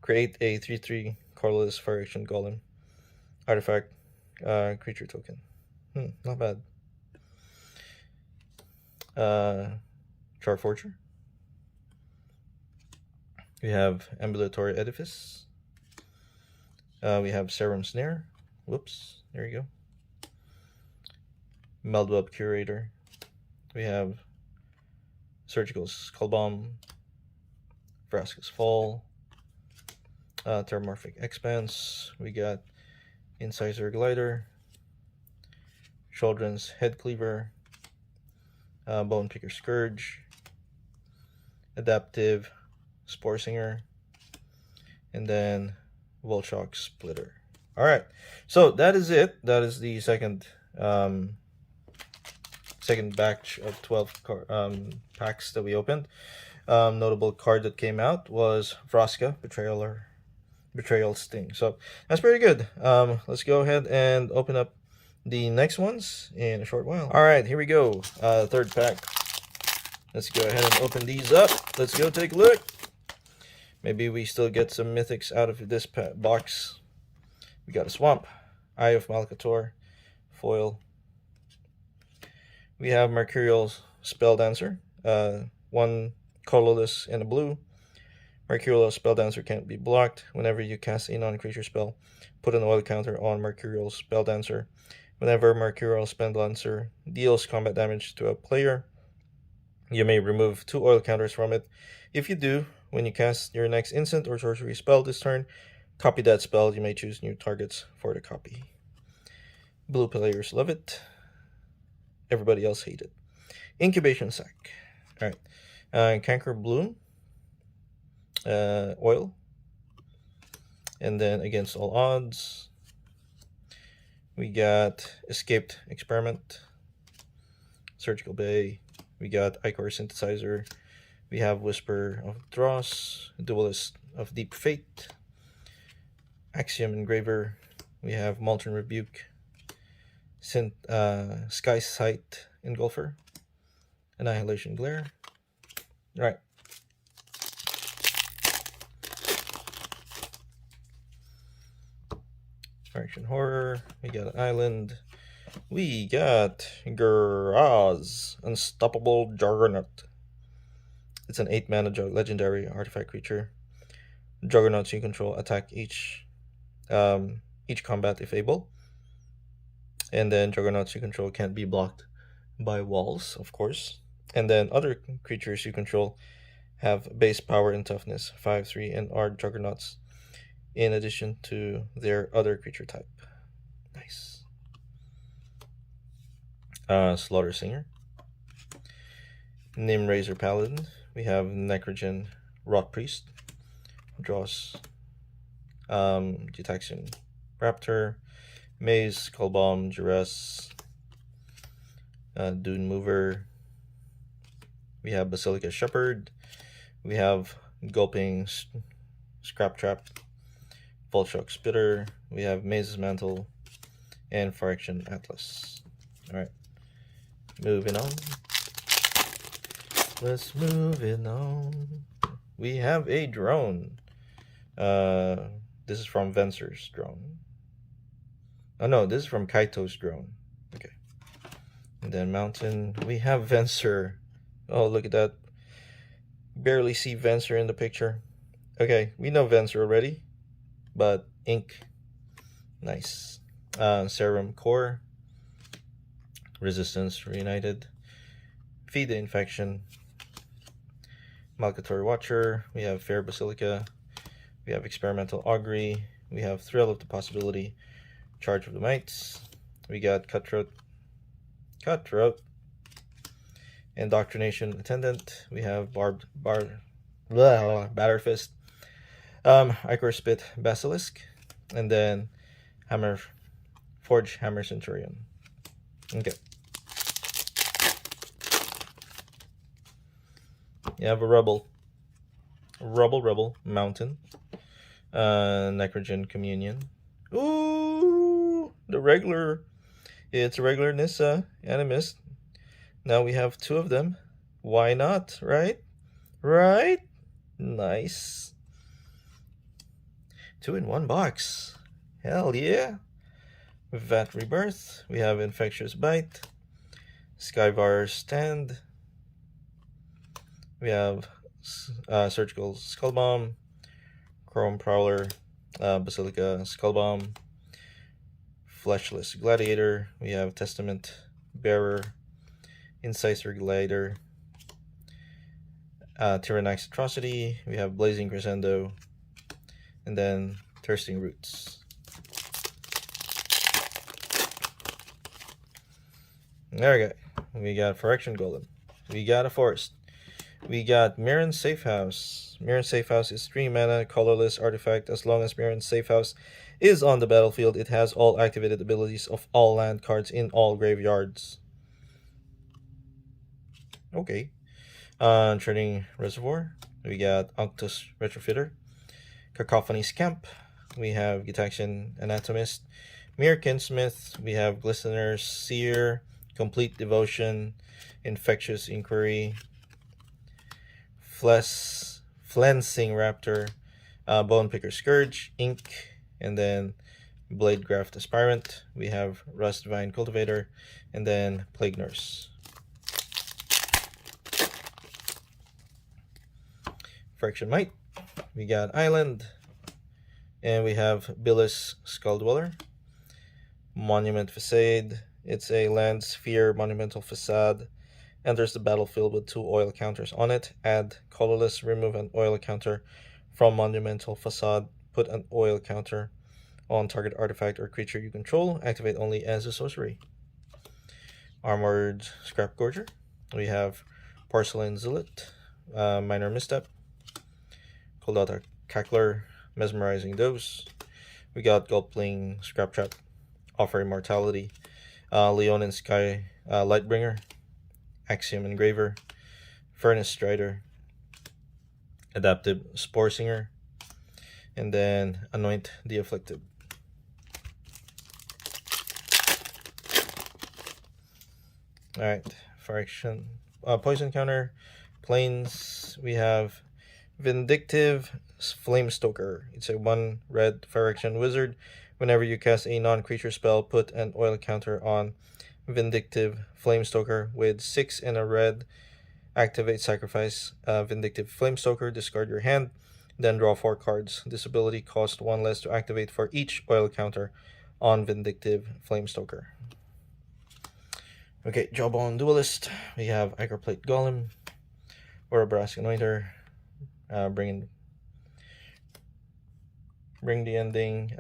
create a 3/3 colorless Phyrexian Golem artifact creature token. Not bad. Charforger. We have Ambulatory Edifice. We have Serum Snare. Whoops, there you go. Meldweb Curator. We have Surgical Skull Bomb, Vraska's Fall, Terramorphic Expanse. We got Incisor Glider, Children's Head Cleaver, Bone Picker Scourge, Adaptive Spore Singer, and then Volshock Splitter. Alright, so that is it. That is the second batch of 12 packs that we opened. Notable card that came out was Vraska, Betrayal Sting. So that's pretty good. Let's go ahead and open up the next ones in a short while. Alright, here we go. Third pack. Let's go ahead and open these up. Let's go take a look. Maybe we still get some mythics out of this box. We got a Swamp, Eye of Malcator, foil. We have Mercurial Spelldancer, 1 colorless and a blue. Mercurial Spelldancer can't be blocked. Whenever you cast a non-creature spell, put an oil counter on Mercurial Spelldancer. Whenever Mercurial Spell Lancer deals combat damage to a player, you may remove 2 oil counters from it. If you do, when you cast your next instant or sorcery spell this turn, copy that spell. You may choose new targets for the copy. Blue players love it. Everybody else hate it. Incubation Sac. Alright. Canker Bloom. Oil. And then against all odds, we got Escaped Experiment. Surgical Bay. We got Ichor Synthesizer. We have Whisper of Dross. Duelist of Deep Fate. Axiom Engraver. We have Molten Rebuke. Sky Sight Engulfer. Annihilation Glare. Alright. Action Horror. We got an Island. We got Graz, Unstoppable Juggernaut. It's an 8-mana legendary artifact creature. Juggernauts you control attack each combat if able. And then Juggernauts you control can't be blocked by walls, of course. And then other creatures you control have base power and toughness 5/3 and are Juggernauts in addition to their other creature type. Nice. Slaughter Singer. Nim Razor Paladin. We have Necrogen Rot Priest. Draws Gitaxian Raptor. Maze, Skullbomb, Duress. Dune Mover. We have Basilica Shepherd. We have Gulping Scrap Trap. Volshock Spitter. We have Maze's Mantle. And Phyrexian Atlas. Alright. Moving on. Let's move it on. We have a drone. This is from Venser's drone. Oh no, this is from Kaito's drone. Okay. And then Mountain. We have Venser. Oh, look at that. Barely see Venser in the picture. Okay, we know Venser already. But Ink. Nice. Serum Core. Resistance Reunited. Feed the Infection. Malkatory Watcher. We have Fair Basilica. We have Experimental Augury. We have Thrill of the Possibility. Charge of the Mites. We got Cutthroat. Indoctrination Attendant. We have Batter Fist. Ichor Spit Basilisk. And then Forge Hammer Centurion. Okay. You have a Rebel Mountain. Necrogen Communion. Ooh, the regular. It's a regular Nissa Animist. Now we have 2 of them. Why not, right? Right? Nice. 2 in 1 box. Hell yeah. Vat Rebirth. We have Infectious Bite. Skyvar Stand. We have Surgical Skullbomb. Chrome Prowler. Basilica Skullbomb. Fleshless Gladiator. We have Testament Bearer. Incisor Glider. Tyrannax Atrocity. We have Blazing Crescendo. And then Thirsting Roots. There we go. We got Phyrexian Golem. We got a Forest. We got Mirren's Safe House. Mirren's Safe House is 3 mana, colorless artifact. As long as Mirren's Safe House is on the battlefield, it has all activated abilities of all land cards in all graveyards. Okay. Trading Reservoir. We got Unctus Retrofitter. Cacophony's Camp. We have Gitaxian Anatomist. Mirkin Smith. We have Glistener's Seer. Complete Devotion. Infectious Inquiry. Flensing Raptor. Bone Picker Scourge. Ink. And then Blade Graft Aspirant. We have Rust Vine Cultivator. And then Plague Nurse. Phyrexian Might. We got Island. And we have Billis Skull Dweller. Monument Facade. It's a land sphere monumental facade. Enters the battlefield with 2 oil counters on it. Add colorless, remove an oil counter from monumental facade. Put an oil counter on target artifact or creature you control. Activate only as a sorcery. Armored Scrap Gorger. We have Porcelain Zealot, Minor Misstep, Cold Out Cackler, Mesmerizing Dose. We got Gulpling Scrap Trap, Offer Immortality, Leonin Sky Lightbringer, Axiom Engraver, Furnace Strider, Adaptive Spore Singer, and then Anoint the Afflicted. Alright, Phyrexia. Poison counter, planes. We have Vindictive Flamestoker. It's a 1 red Phyrexian wizard. Whenever you cast a non-creature spell, put an oil counter on Vindictive Flamestoker with 6 and a red. Activate Sacrifice Vindictive Flamestoker, discard your hand, then draw 4 cards. This ability costs 1 less to activate for each oil counter on Vindictive Flamestoker. Okay, Jawbone Duelist. We have Ichor Plate Golem, Orobrask Anointer, Bring the Ending,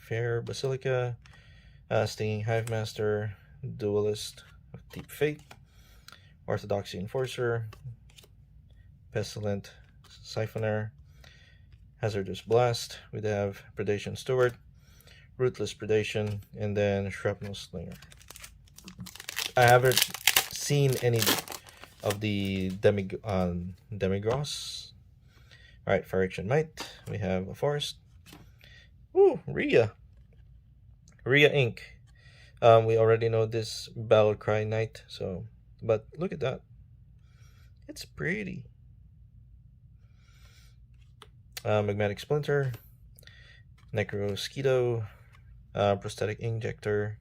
Fair Basilica, Stinging Hive Master, Duelist of Deep Fate, Orthodoxy Enforcer, Pestilent Siphoner, Hazardous Blast. We have Predation Steward, Ruthless Predation, and then Shrapnel Slinger. I haven't seen any of the Demigross. Alright, Phyrexian Might. We have a Forest. Ooh, Rhea Inc. We already know this Battlecry Knight, so, but look at that. It's pretty. Magmatic Splinter, Necrosquito, Prosthetic Injector,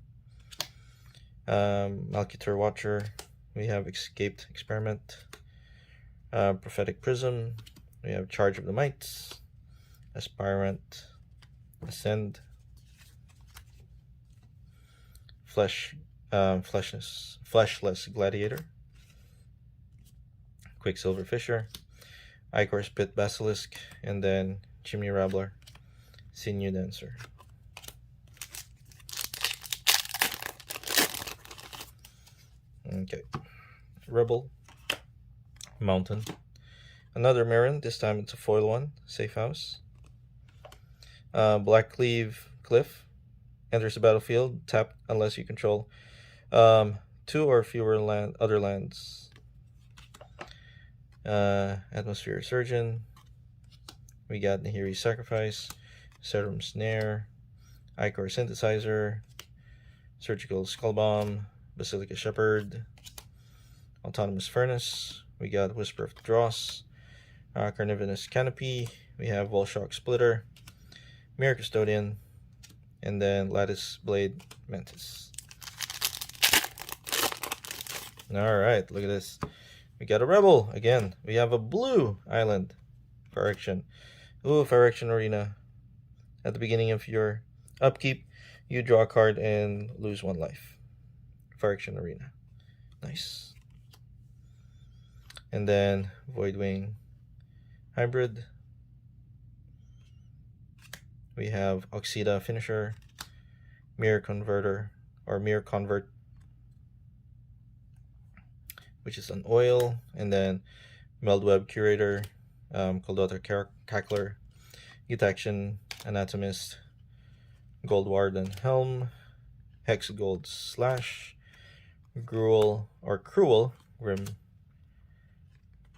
Malkitor Watcher. We have Escaped Experiment, Prophetic Prism. We have Charge of the Mites, Aspirant, Ascend, Fleshless Gladiator, Quicksilver Fisher, Ichor Spit Basilisk, and then Chimney Rabbler, Sinew Dancer. Okay, Rebel, Mountain, another Mirren. This time it's a foil one, Safe House. Blackcleave Cliff, enters the battlefield, tap unless you control 2 or fewer other lands. Atmosphere Surgeon. We got Nahiri Sacrifice, Serum Snare, Ichor Synthesizer, Surgical Skull Bomb, Basilica Shepherd, Autonomous Furnace. We got Whisper of the Dross, Carnivorous Canopy. We have Volshock Splitter, Mirror Custodian, and then Lattice Blade Mantis. Alright, look at this. We got a Rebel again. We have a blue island Phyrexian. Ooh, Phyrexian Arena. At the beginning of your upkeep, you draw a card and lose 1 life. Phyrexian Arena. Nice. And then Voidwing Hybrid. We have Oxida Finisher, Mirror Converter, or Mirror Convert, which is an oil, and then Meldweb Curator, Coldwater Cackler, Gitaction Anatomist, Gold Warden Helm, Hex Gold Slash, Cruel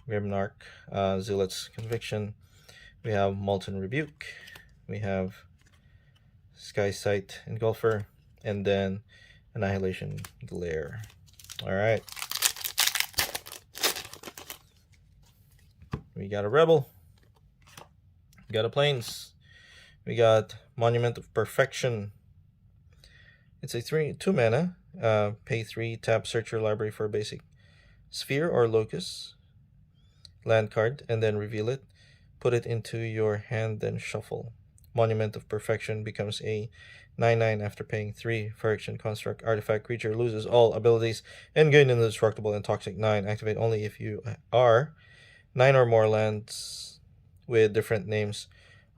Grimnarch, Zealot's Conviction. We have Molten Rebuke. We have Sky Sight Engulfer, and then Annihilation Glare. Alright. We got a Rebel. We got a Plains. We got Monument of Perfection. It's a 2 mana. Pay 3, tap, search your library for a basic sphere or locus land card, and then reveal it. Put it into your hand, then shuffle. Monument of Perfection becomes a 9/9 after paying 3. Phyrexia construct artifact creature loses all abilities and gain an indestructible and toxic 9. Activate only if you are 9 or more lands with different names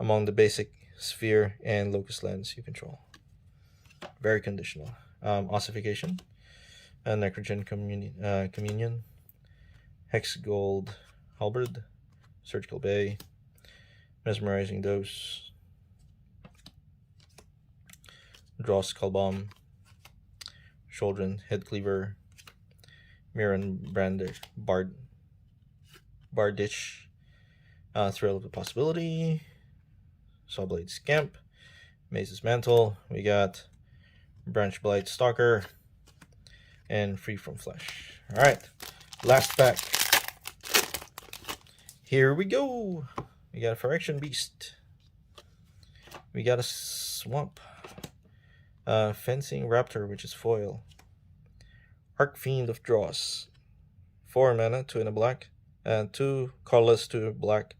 among the basic, sphere, and locus lands you control. Very conditional. Ossification, Necrogen Communion, Hex Gold Halberd, Surgical Bay, Mesmerizing Dose, Draw Skull Bomb, Shouldren Head Cleaver, Mirren Bardish, Thrill of the Possibility, Sawblade Scamp, Maze's Mantle. We got Branch Blight Stalker, and Free from Flesh. Alright, last pack. Here we go. We got a Phyrexian Beast. We got a Swamp. Fencing Raptor, which is foil. Archfiend of Dross. 4 mana, 2 and a black. And 2 colorless, 2 black.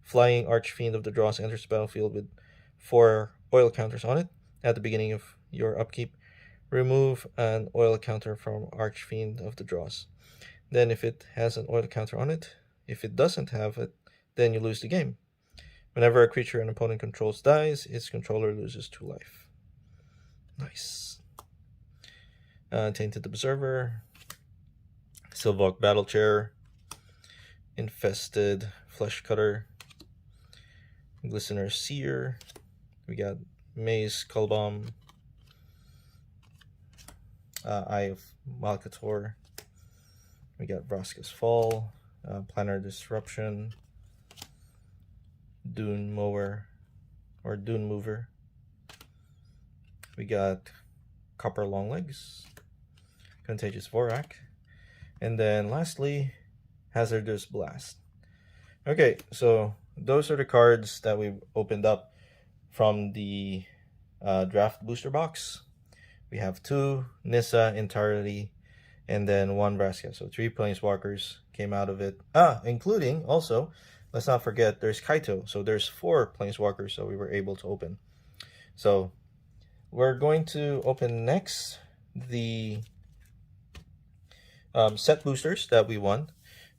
Flying Archfiend of the Dross enters the battlefield with 4 oil counters on it. At the beginning of your upkeep, remove an oil counter from Archfiend of the Dross. Then if it has an oil counter on it, if it doesn't have it, then you lose the game. Whenever a creature an opponent controls dies, its controller loses 2 life. Nice. Tainted Observer, Sylvok Battle Chair, Infested Flesh Cutter, Glistener Seer. We got Maze Skull Bomb, Eye of Malkator. We got Vraska's Fall, Planar Disruption, Dune Mower or Dune Mover. We got Copper Longlegs, Contagious Vorak, and then lastly, Hazardous Blast. Okay, so those are the cards that we opened up from the draft booster box. We have 2 Nissa entirely, and then 1 Vraska. So 3 Planeswalkers came out of it. Including also, let's not forget, there's Kaito. So there's 4 Planeswalkers that we were able to open. So we're going to open next the set boosters that we won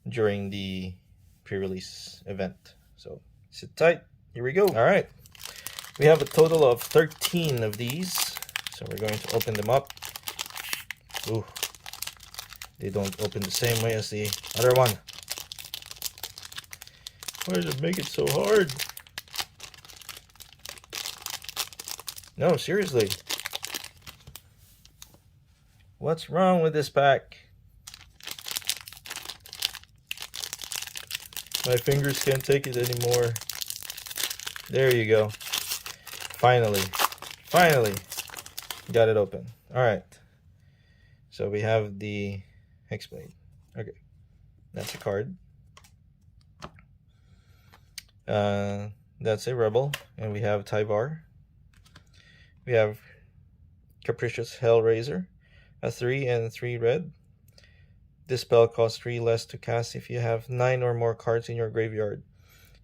during the pre-release event. So sit tight. Here we go. All right. We have a total of 13 of these. So we're going to open them up. Ooh. They don't open the same way as the other one. Why does it make it so hard? No, seriously. What's wrong with this pack? My fingers can't take it anymore. There you go. Finally. Finally. Got it open. Alright. So we have the Hexblade. Okay. That's a card. That's a Rebel. And we have Tyvar. We have Capricious Hellraiser. A 3 and 3 red. This spell costs 3 less to cast if you have 9 or more cards in your graveyard.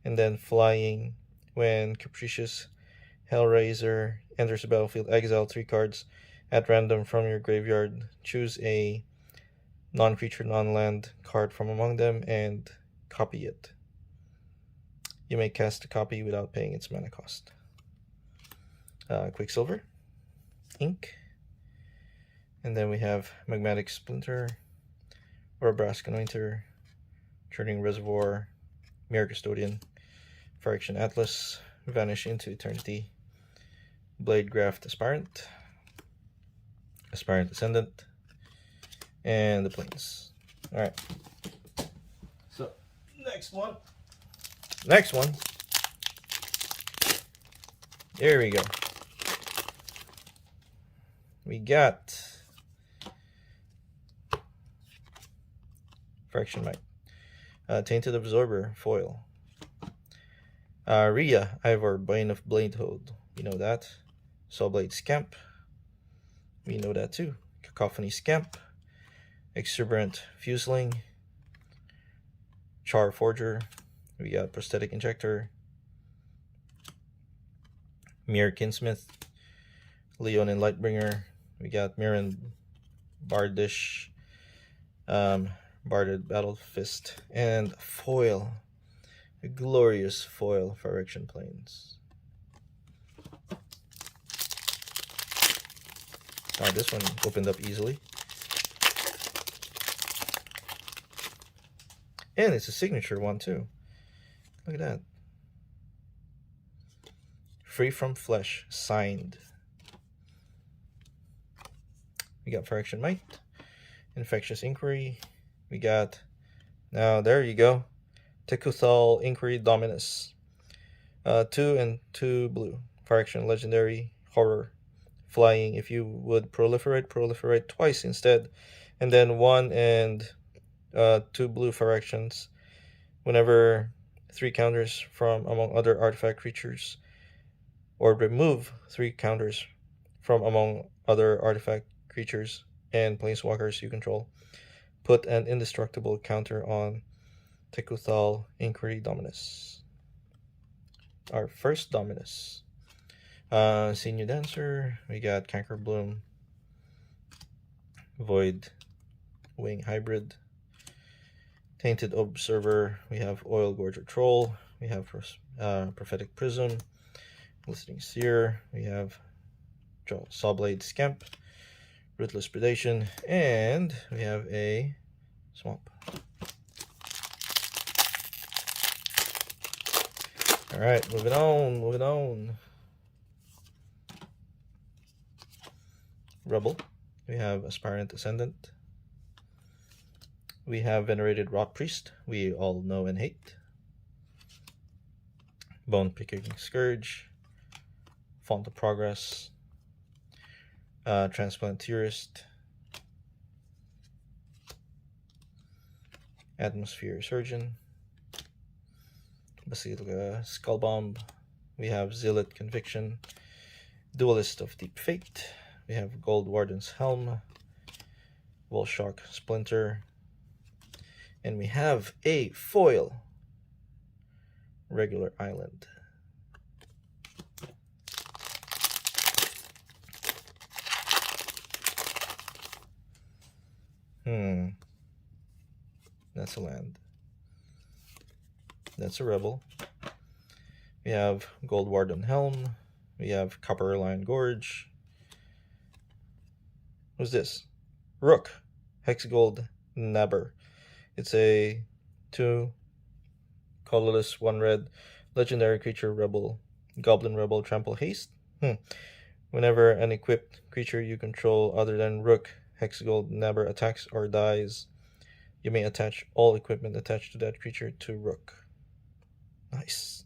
And then flying, when Capricious Hellraiser enters the battlefield, exile 3 cards at random from your graveyard. Choose a non-creature, non-land card from among them and copy it. You may cast a copy without paying its mana cost. Quicksilver, Ink, and then we have Magmatic Splinter, Orabrask Anointer, Churning Reservoir, Mirror Custodian, Phyrexian Atlas, Vanish into Eternity, Bladegraft Aspirant, Aspirant Ascendant, and the Plains. Alright. So, next one. There we go. We got Fraction Might, Tainted Absorber foil, Rhea, Ivor, Bane of Bladehold, we know that. Sawblade Scamp, we know that too. Cacophony Scamp, Exuberant Fuseling, Char Forger, we got Prosthetic Injector, Mir Kinsmith, Leon and Lightbringer. We got Mirren Bardish, Barded Battle Fist, and foil. A glorious foil Phyrexian Plains. This one opened up easily. And it's a signature one too. Look at that. Free from Flesh, signed. We got Phyrexian Might, Infectious Inquiry. We got, now there you go, Tekuthal Inquiry Dominus. 2 and 2 blue. Phyrexian Legendary, Horror. Flying, if you would proliferate twice instead. And then 1 and 2 blue Phyrexians. Whenever 3 counters from among other artifact creatures, or remove 3 counters from among other artifact creatures and planeswalkers you control, put an indestructible counter on Tekuthal Inquiry Dominus. Our first Dominus. Senior Dancer, we got Canker Bloom, Void Wing Hybrid, Tainted Observer, we have Oil Gorger Troll, we have Prophetic Prism, Glistening Seer, we have Sawblade Scamp, Ruthless Predation, and we have a Swamp. Alright, moving on. Rebel, we have Aspirant Ascendant, we have Venerated Rot Priest, we all know and hate, Bone Picking Scourge, Font of Progress, Transplanteurist, Atmosphere Surgeon, Basilica Skullbomb, we have Zealot Conviction, Duelist of Deep Fate, we have Gold Warden's Helm, Wolshock Splinter, and we have a foil Regular Island. That's a land. That's a Rebel. We have Gold Warden Helm. We have Copper Lion Gorge. Who's this? Rook. Hexgold Nabber. It's a 2 colorless 1 red legendary creature rebel. Goblin Rebel Trample Haste. Whenever an equipped creature you control other than Rook Hexgold Nabber attacks or dies, you may attach all equipment attached to that creature to Rook. Nice.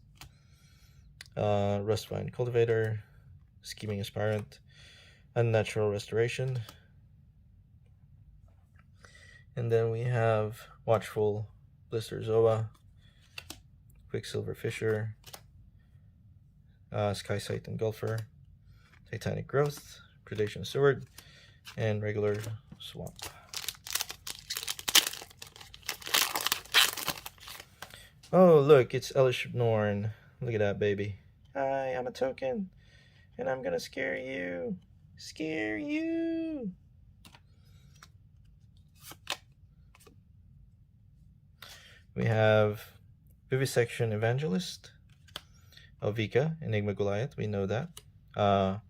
Rustvine Cultivator, Scheming Aspirant, Unnatural Restoration. And then we have Watchful Blister Zoa, Quicksilver Fisher, Skysight Engulfer, Titanic Growth, Predation Sword, and regular Swamp. Oh, look, it's Elish Norn. Look at that, baby. Hi, I'm a token, and I'm gonna scare you. Scare you! We have Vivisection Evangelist, Alvika, Enigma Goliath, we know that. Orabrask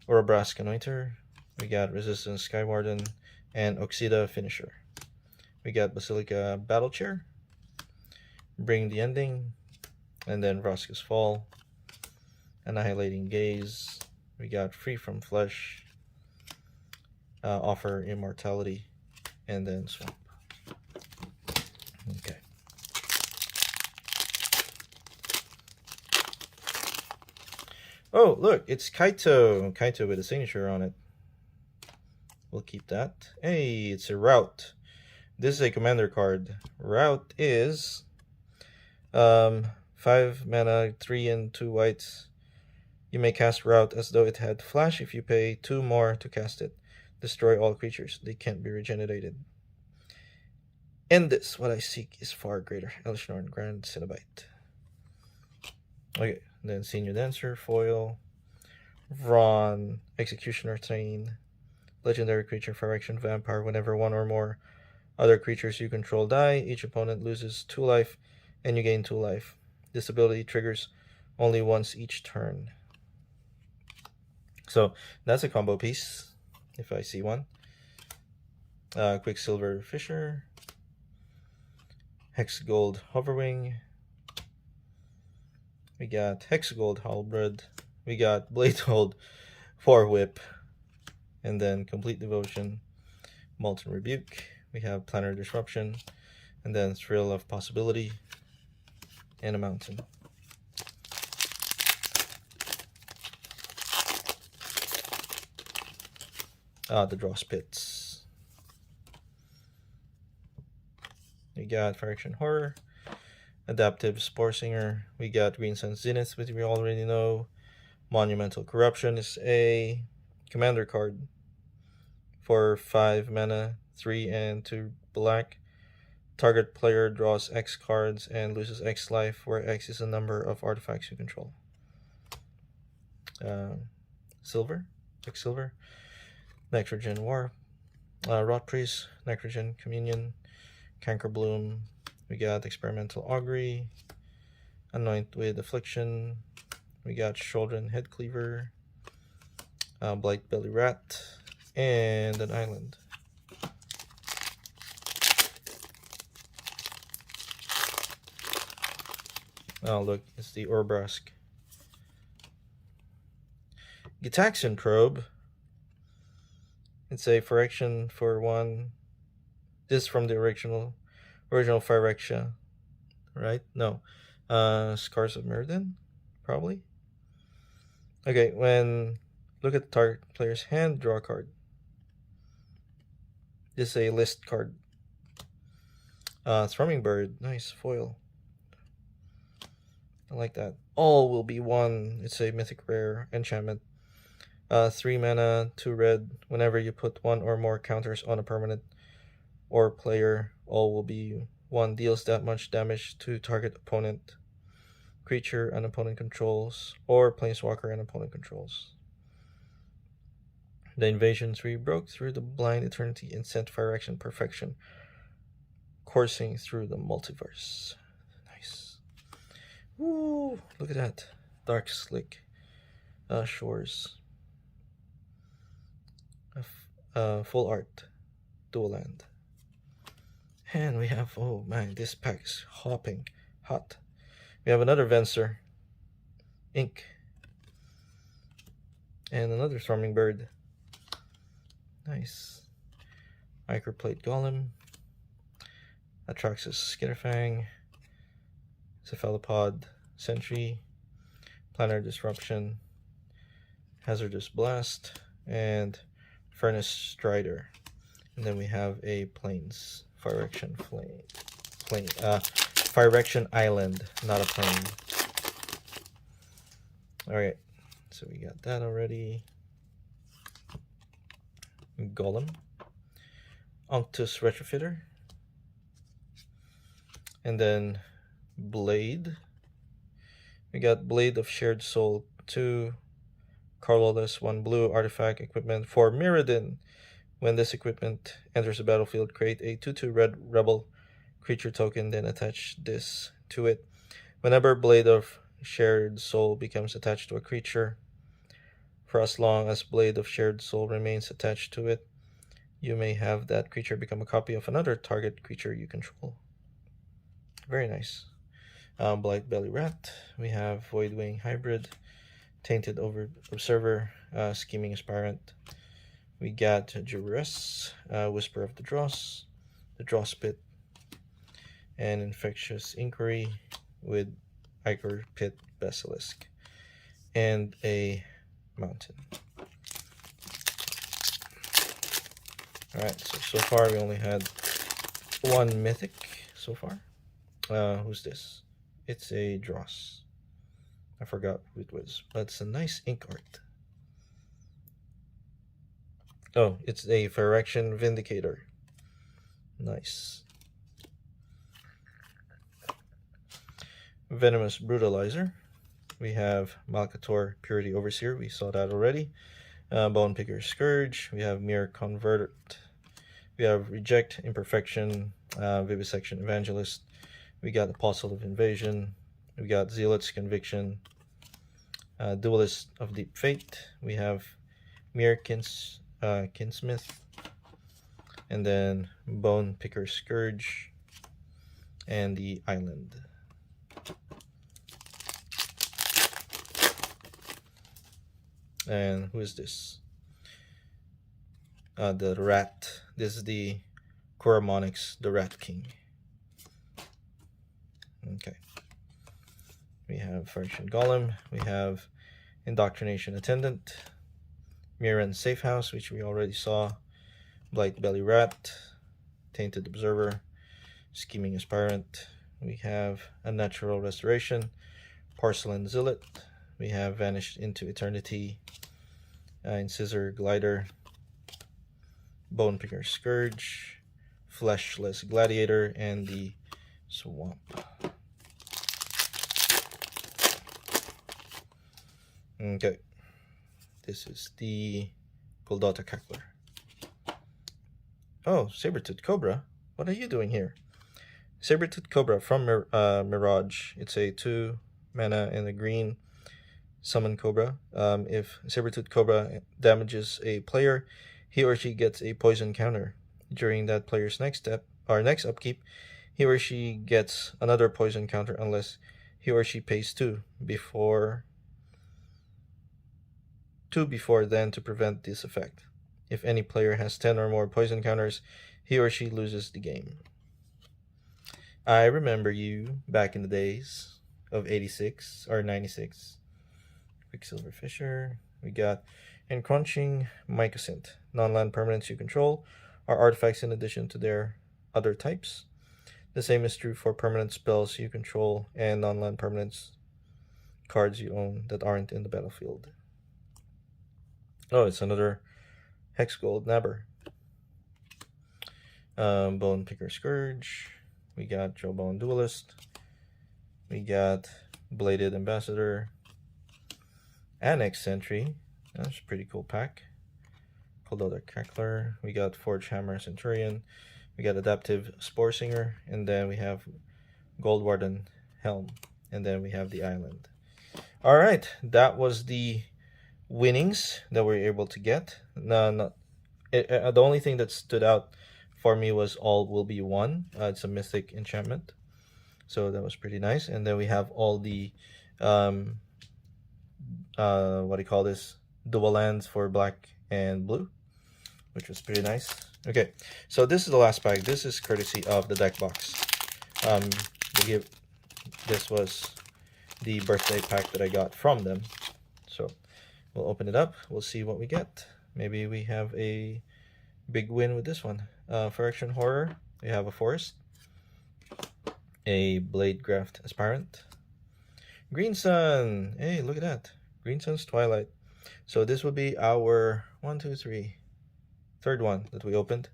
Anointer, we got Resistance Skywarden, and Oxida Finisher. We got Basilica Battle Chair, Bring the Ending, and then Vraska's Fall, Annihilating Gaze. We got Free from Flesh, Offer Immortality, and then Swamp. Okay. Oh, look, it's Kaito. Kaito with a signature on it. We'll keep that. Hey, it's a Route. This is a commander card. Route is 5 mana, 3 and 2 whites. You may cast Route as though it had Flash if you pay 2 more to cast it. Destroy all creatures. They can't be regenerated. And this, what I seek is far greater. Elish Norn, Grand Cenobite. Okay, then Senior Dancer, foil. Ron, Executioner Train, legendary creature, Phyrexian Vampire. Whenever one or more other creatures you control die, each opponent loses 2 life and you gain 2 life. This ability triggers only once each turn. So that's a combo piece, if I see one. Quicksilver Fisher, Hex Gold Hoverwing, we got Hex Gold Halberd, we got Blade Hold, Whip, and then Complete Devotion, Molten Rebuke, we have Planetary Disruption, and then Thrill of Possibility, and a Mountain. The Dross Pits. We got Phyrexian Horror, Adaptive Spore Singer, we got Green Sun Zenith, which we already know. Monumental Corruption is a commander card for 5 mana, 3 and 2 black. Target player draws X cards and loses X life, where X is the number of artifacts you control. Silver, Quicksilver, Nitrogen War, Rot Priest, Nitrogen Communion, Canker Bloom, we got Experimental Augury, Anoint with Affliction, we got Shouldren Head Cleaver, Blight Belly Rat, and an Island. Oh look, it's the Orbrask. Gitaxian Probe. It's a Phyrexian for 1. This is from the original Phyrexia, right? No. Scars of Mirrodin, probably. Okay, look at the target player's hand, draw a card. This is a list card. Thrumming Bird, nice foil. I like that. All will be 1. It's a mythic rare enchantment. 3 mana, 2 red. Whenever you put 1 or more counters on a permanent or player, all will be 1. Deals that much damage to target opponent, creature an opponent controls, or planeswalker an opponent controls. The Invasion 3 broke through the blind eternity and sent Phyrexian perfection coursing through the multiverse. Nice. Woo! Look at that. Dark Slick Shores. Full art. Dual land. And we have, oh man, this pack is hopping hot. We have another Venser, Ink, and another Thrumming Bird. Nice. Microplate Golem, Atraxis Skitterfang, Cephalopod Sentry, Planetary Disruption, Hazardous Blast, and Furnace Strider. And then we have a Plains Phyrexian Phyrexian Island, not a plane. Alright, so we got that already. Golem, Unctus Retrofitter, and then Blade. We got Blade of Shared Soul 2, colorless, 1 blue artifact equipment for Mirrodin. When this equipment enters the battlefield, create a 2/2 red rebel creature token, then attach this to it. Whenever Blade of Shared Soul becomes attached to a creature, for as long as Blade of Shared Soul remains attached to it, you may have that creature become a copy of another target creature you control. Very nice. Blight Belly Rat. We have Voidwing Hybrid, Tainted Observer, Scheming Aspirant. We got Jurus, Whisper of the Dross Pit, and Infectious Inquiry with Ichor Pit Basilisk, and a Mountain. Alright, so far we only had 1 mythic so far. Who's this? It's a Dross. I forgot who it was, but it's a nice ink art. Oh, it's a Phyrexian Vindicator. Nice. Venomous Brutalizer. We have Malcator Purity Overseer. We saw that already. Bone Picker Scourge. We have Mirror Convert. We have Reject, Imperfection, Vivisection Evangelist. We got Apostle of Invasion. We got Zealot's Conviction. Duelist of Deep Fate. We have Mirror Kinsmith. And then Bone Picker Scourge. And the Island. And who is this? The Rat. This is the Coromonix, the Rat King. Okay. We have Phyrexian Golem. We have Indoctrination Attendant. Mirren Safe House, which we already saw. Blight Belly Rat. Tainted Observer. Scheming Aspirant. We have Unnatural Restoration. Porcelain Zealot. We have Vanished into Eternity. Incisor Glider. Bone Picker Scourge. Fleshless Gladiator. And the Swamp. Okay. This is the Goldota Cackler. Oh, Sabertooth Cobra. What are you doing here? Sabertooth Cobra from Mirage. It's a 2 mana and a green summon Cobra. If Sabertooth Cobra damages a player, he or she gets a poison counter. During that player's next upkeep, he or she gets another poison counter unless he or she pays 2 before then to prevent this effect. If any player has 10 or more poison counters, he or she loses the game. I remember you back in the days of 86 or 96. Quicksilver Fisher. We got Encroaching Mycosynth. Non-land permanents you control are artifacts in addition to their other types. The same is true for permanent spells you control and non-land permanents cards you own that aren't in the battlefield. Oh, it's another Hex Gold Nabber. Bone Picker Scourge. We got Jawbone Duelist. We got Bladed Ambassador. Annex Sentry. That's a pretty cool pack. Goldota Cackler. We got Forge Hammer Centurion. We got Adaptive Spore Singer. And then we have Gold Warden Helm. And then we have the Island. Alright, that was the winnings that we were able to get. The only thing that stood out for me was All Will Be One. It's a mythic enchantment, so that was pretty nice. And then we have all the what do you call this, dual lands for black and blue, which was pretty nice. Okay, so this is the last pack. This is courtesy of the deck box. This was the birthday pack that I got from them, so we'll open it up. We'll see what we get. Maybe we have a big win with this one. Phyrexian Horror. We have a Forest. A Blade Graft Aspirant. Green Sun. Hey, look at that. Green Sun's Twilight. So this will be our third one that we opened.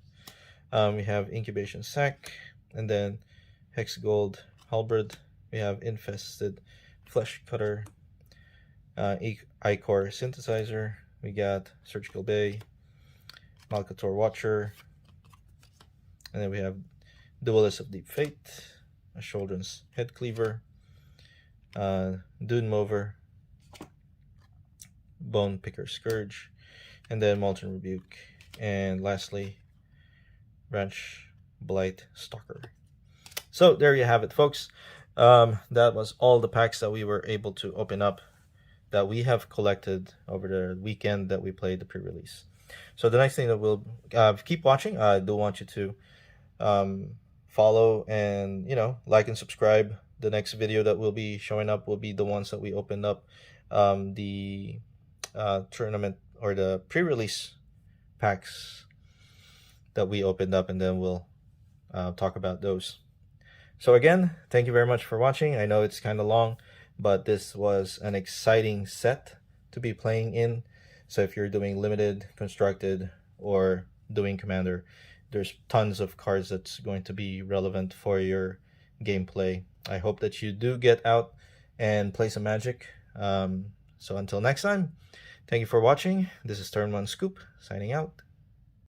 We have Incubation Sac. And then Hex Gold Halberd. We have Infested Flesh Cutter. Ichor Synthesizer. We got Surgical Bay, Malcator Watcher, and then we have Duelist of Deep Fate, a Children's Head Cleaver, Dune Mover, Bone Picker Scourge, and then Molten Rebuke, and lastly, Branch Blight Stalker. So there you have it, folks. That was all the packs that we were able to open up that we have collected over the weekend that we played the pre-release. So the next thing that we'll keep watching. I do want you to follow and like and subscribe. The next video that will be showing up will be the ones that we opened up the tournament or the pre-release packs that we opened up, and then we'll talk about those. So again, thank you very much for watching. I know it's kind of long, but this was an exciting set to be playing in. So if you're doing limited, constructed, or doing commander, there's tons of cards that's going to be relevant for your gameplay. I hope that you do get out and play some Magic. So until next time, thank you for watching. This is Turn One Scoop signing out.